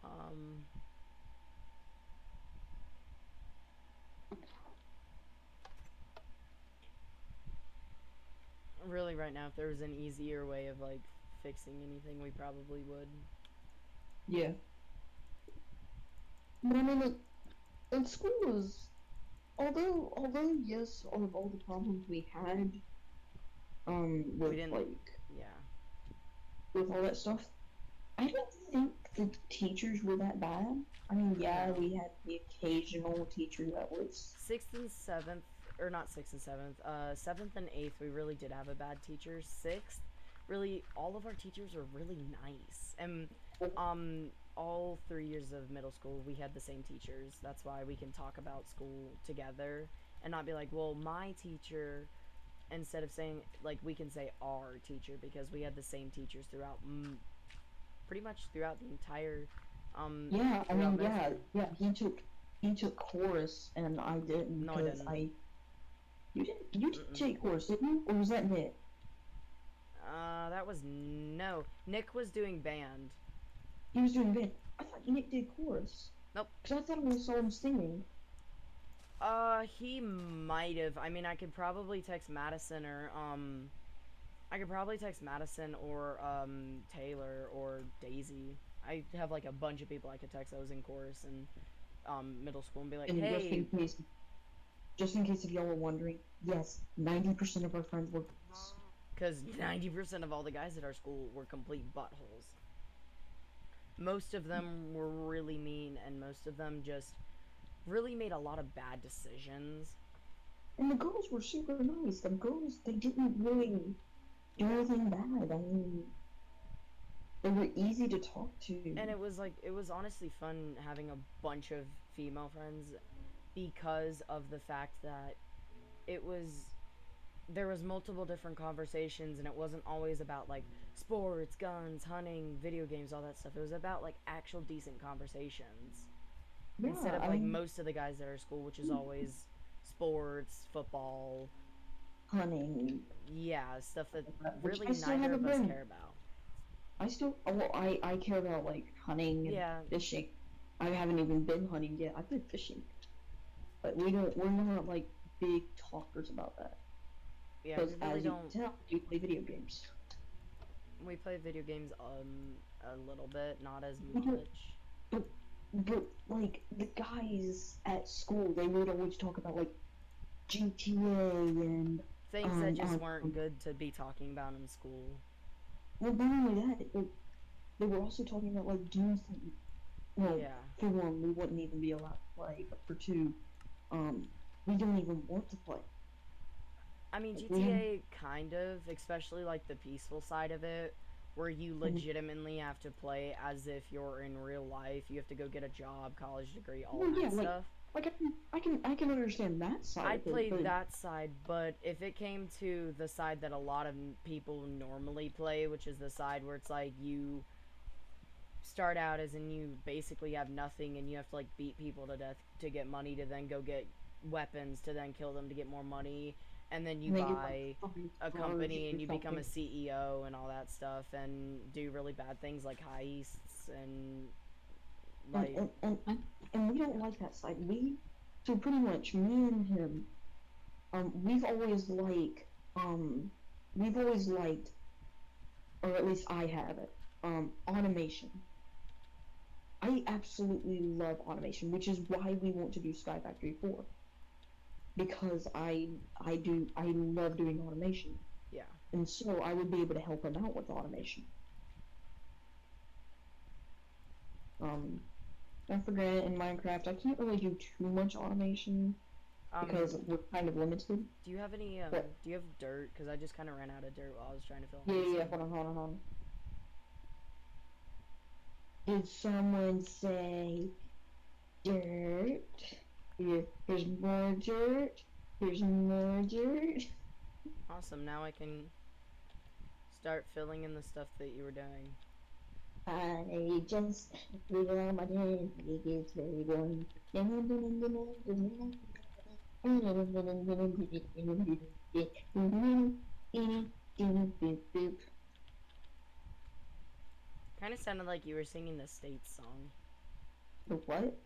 Um, really, right now, if there was an easier way of like fixing anything, we probably would. Yeah. But I mean, like, in school was, although yes, all the problems we had, with didn't- like, Yeah. with all that stuff, I don't think the teachers were that bad. I mean, yeah, No. we had the occasional teacher that was, Sixth and seventh, or not sixth and seventh. Seventh and eighth, we really did have a bad teacher. Sixth, really, all of our teachers were really nice, and all 3 years of middle school, we had the same teachers. That's why we can talk about school together and not be like, well, my teacher. Instead of saying like, we can say our teacher because we had the same teachers throughout, pretty much throughout the entire. yeah, I throughout mean, middle yeah, school. he took chorus and I didn't No, I because didn't. you didn't Mm-mm. take chorus, did you? Or was that Nick? That was no. Nick was doing band. He was doing band. I thought Nick did chorus. Nope. Because I thought I saw him singing. He might have. I mean, I could probably text Madison or Taylor or Daisy. I have like a bunch of people I could text that was in chorus and middle school and be like, And hey. just in case if y'all were wondering, yes, 90% of our friends were. Because 90% of all the guys at our school were complete buttholes. Most of them were really mean, and most of them just really made a lot of bad decisions. And the girls were super nice. The girls, they didn't really do anything bad. I mean, they were easy to talk to. And it was honestly fun having a bunch of female friends because of the fact that there was multiple different conversations, and it wasn't always about like sports, guns, hunting, video games, all that stuff. It was about like actual decent conversations. Yeah, Instead of I like mean, most of the guys at our school, which is always sports, football, hunting. yeah, stuff that Which really I still neither of haven't us been. care about. I care about like hunting and Yeah. fishing. I haven't even been hunting yet. I've been fishing. But we're not like big talkers about that. Yeah, Because we really as you don't. can tell, we play video games. We play video games a little bit, not as We do. much. But like the guys at school, they would always talk about like GTA and Things that just um, weren't good to be talking about in school. well, not only that, they were also talking about like games that, well, Yeah. for one, we wouldn't even be allowed to play, but for two, we don't even want to play. I mean, Like, GTA kind of, especially like the peaceful side of it, where you legitimately have to play as if you're in real life. You have to go get a job, college degree, all Well, that yeah, like, stuff. Like I can understand that side I'd of it, play but that side, but if it came to the side that a lot of people normally play, which is the side where it's like you start out as and you basically have nothing and you have to like beat people to death to get money to then go get weapons to then kill them to get more money, and then you and they get like buy fucking a charged company or and you become a something. CEO and all that stuff and do really bad things like heists and And like and, and and and we don't like that side. So pretty much me and him, we've always we've always liked, or at least I have it, automation. I absolutely love automation, which is why we want to do Sky Factory 4, because I love doing automation, yeah. and so I would be able to help him out with automation. Um, I forget in Minecraft I can't really do too much automation because um we're kind of limited. do you have any But do you have dirt, because I just kind of ran out of dirt while I was trying to film yeah, this yeah, thing. hold on. Did someone say dirt? Here's more dirt. Here's more dirt. Awesome, now I can start filling in the stuff that you were doing. I just figured out my day. It's very going. Kind of sounded like you were singing the states song. The what?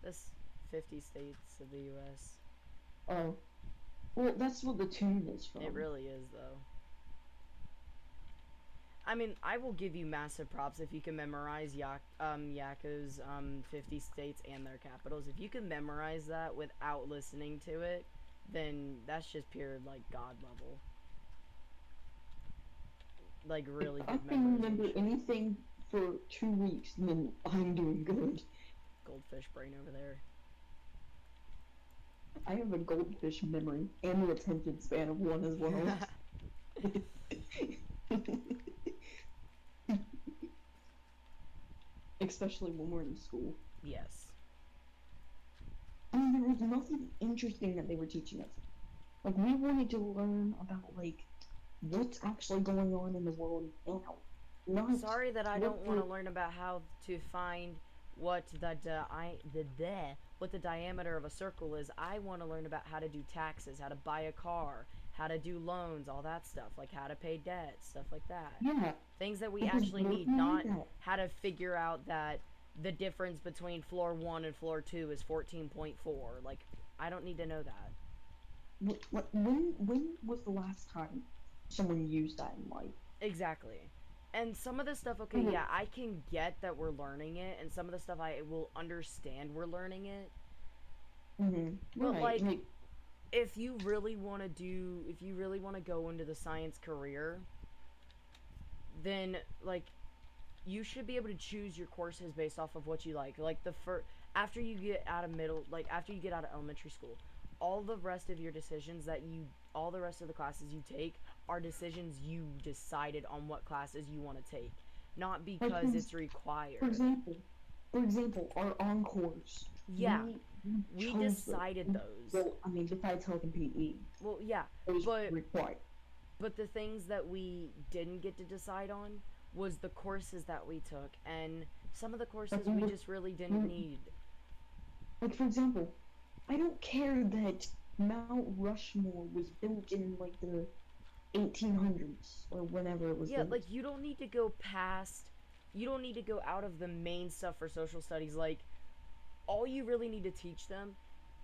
This 50 states of the U.S. Oh, well, that's what the tune is It from. really is, though. I mean, I will give you massive props if you can memorize Yakko's 50 states and their capitals. If you can memorize that without listening to it, then that's just pure, like, God level. Like, If really I good can remember memorization. anything for 2 weeks, then I'm doing good. Goldfish brain over there. I have a goldfish memory and an attention span of one as well. Especially when we're in school. Yes. I mean, there was nothing interesting that they were teaching us. Like, we wanted to learn about, like, what's actually going on in the world now. Not Sorry that I what don't want the. to learn about how to find what what the diameter of a circle is. I want to learn about how to do taxes, how to buy a car, how to do loans, all that stuff, like how to pay debt, stuff like that. Yeah, Things that we because actually we're need, gonna need not that. how to figure out that the difference between floor 1 and floor 2 is 14.4. Like, I don't need to know that. When was the last time someone used that in life? Exactly. And some of the stuff, okay, Mhm. yeah, I can get that we're learning it, and some of the stuff I will understand we're learning it. But, Right. like, Like, if you really want to go into the science career, then, like, you should be able to choose your courses based off of what you like. Like, after you get out of after you get out of elementary school, all the rest of your decisions all the rest of the classes you take are decisions you decided on what classes you want to take, not like because it's for required. example, our encores. Yeah, We we chose those. decided those. Well, I mean, besides health and PE, Well, yeah, those but required. the things that we didn't get to decide on was the courses that we took, and some of the Like courses we we were, just really didn't we, need. like for example, I don't care that Mount Rushmore was built in like the 1800s or whenever it was Yeah, built. like you don't need to go out of the main stuff for social studies. Like, all you really need to teach them,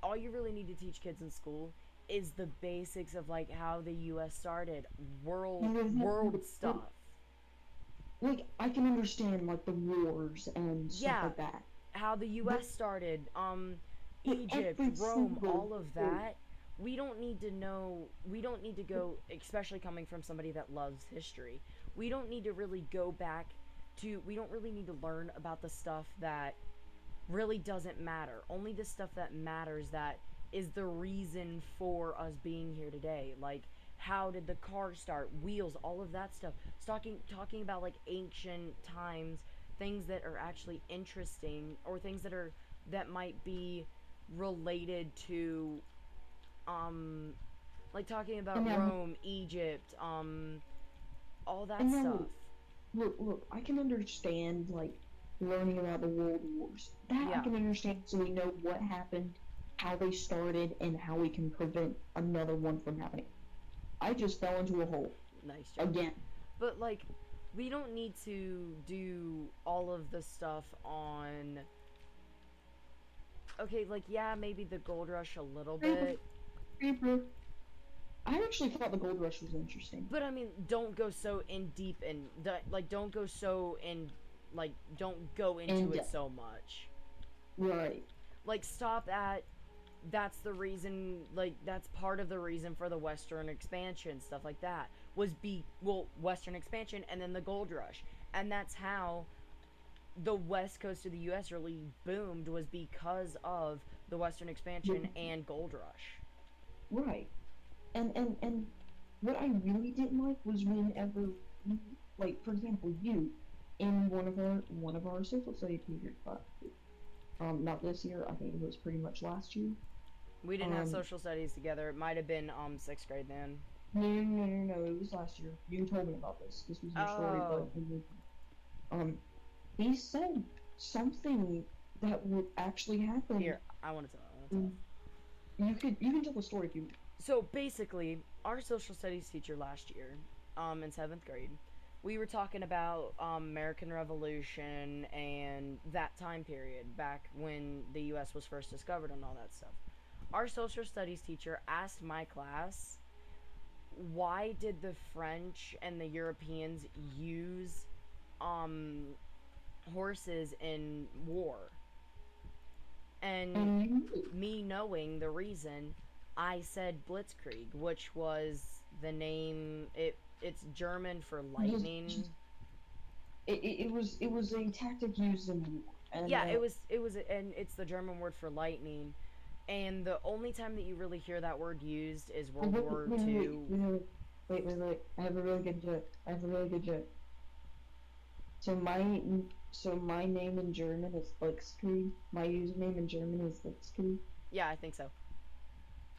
all you really need to teach kids in school is the basics of like how the US started, You know, world stuff. like I can understand like the wars and stuff Yeah, like that, how the but US started, but Egypt, every Rome, single all of that. We don't need to go, especially coming from somebody that loves history. We don't need to really go back we don't really need to learn about the stuff that really doesn't matter. Only the stuff that matters, that is the reason for us being here today. Like, how did the car start? Wheels, all of that stuff. Talking about like ancient times, things that are actually interesting, or things that might be related to like talking about And then, Rome, Egypt, all that and stuff. then look, I can understand like learning about the world wars. That I Yeah, can understand, so we know what happened, how they started, and how we can prevent another one from happening. I just fell into a hole nice job. again. But like, we don't need to do all of the stuff on. Okay, like yeah, maybe the gold rush a little Creeper, bit, creeper. I actually thought the gold rush was interesting. but I mean, don't go so in deep and like don't go so in like don't go into And it so much. right, Like stop at that's the reason like that's part of the reason for the western expansion stuff like that was western expansion and then the gold rush, and that's how the west coast of the US really boomed was because of the western expansion and gold rush. right. And what I really didn't like was whenever, like for example, you in one of our social studies teacher classes. Not this year. I think it was pretty much last year. We didn't have Um, social studies together. It might have been sixth grade then. no. It was last year. You told me about this. This was your story, Oh, but um, he said something that would actually happen. here I want to tell. Mm, you can tell the story if you. So basically, our social studies teacher last year, in seventh grade, we were talking about American Revolution and that time period back when the U.S. was first discovered and all that stuff. Our social studies teacher asked my class, why did the French and the Europeans use um, horses in war? And And you, me knowing the reason, I said Blitzkrieg, which was the name. It's German for lightning. it was a tactic used in war, and Yeah, it was, and it's the German word for lightning. And the only time that you really hear that word used is World wait, War wait, wait, Two. wait. I have a really good joke. I have a really good joke. So my name in German is Blitzkrieg. My username in German is Blitzkrieg. Yeah, I think so.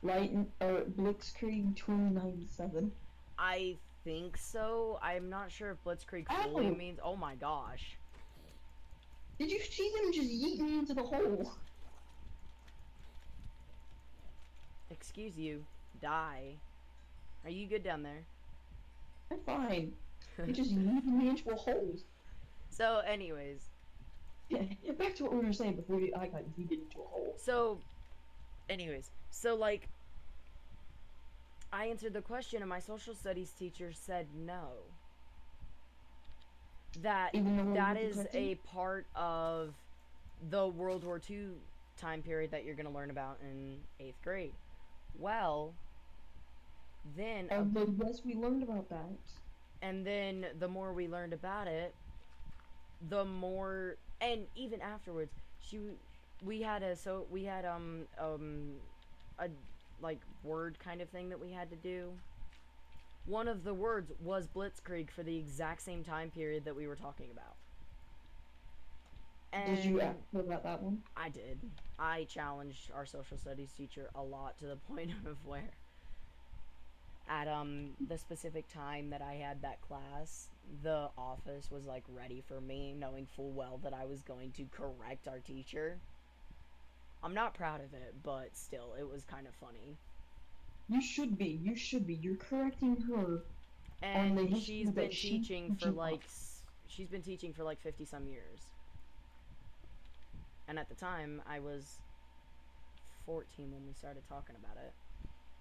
Blitzkrieg 2097. I think so. I'm not sure if Blitzkrieg fully Oh, means. Oh my gosh. did you see them just yeet me into the hole? Excuse you. Die. Are you good down there? I'm fine. They just yeeted me into a hole. So, anyways, Back to what we were saying before I got yeeted into a hole. so like I answered the question and my social studies teacher said no. That Even though that I was is protected? a part of the World War II time period that you're going to learn about in 8th grade. Well, then But yes, we learned about that. and then the more we learned about it, the more, and even afterwards, we had a like word kind of thing that we had to do. One of the words was Blitzkrieg for the exact same time period that we were talking about. Did you And ask her about that one? I did. I challenged our social studies teacher a lot to the point of where at the specific time that I had that class, the office was like ready for me, knowing full well that I was going to correct our teacher. I'm not proud of it, but still, it was kind of funny. You should be. You should be. You're correcting her on the And history that she she's been teaching for like 50 some years. And at the time, I was 14 when we started talking about it.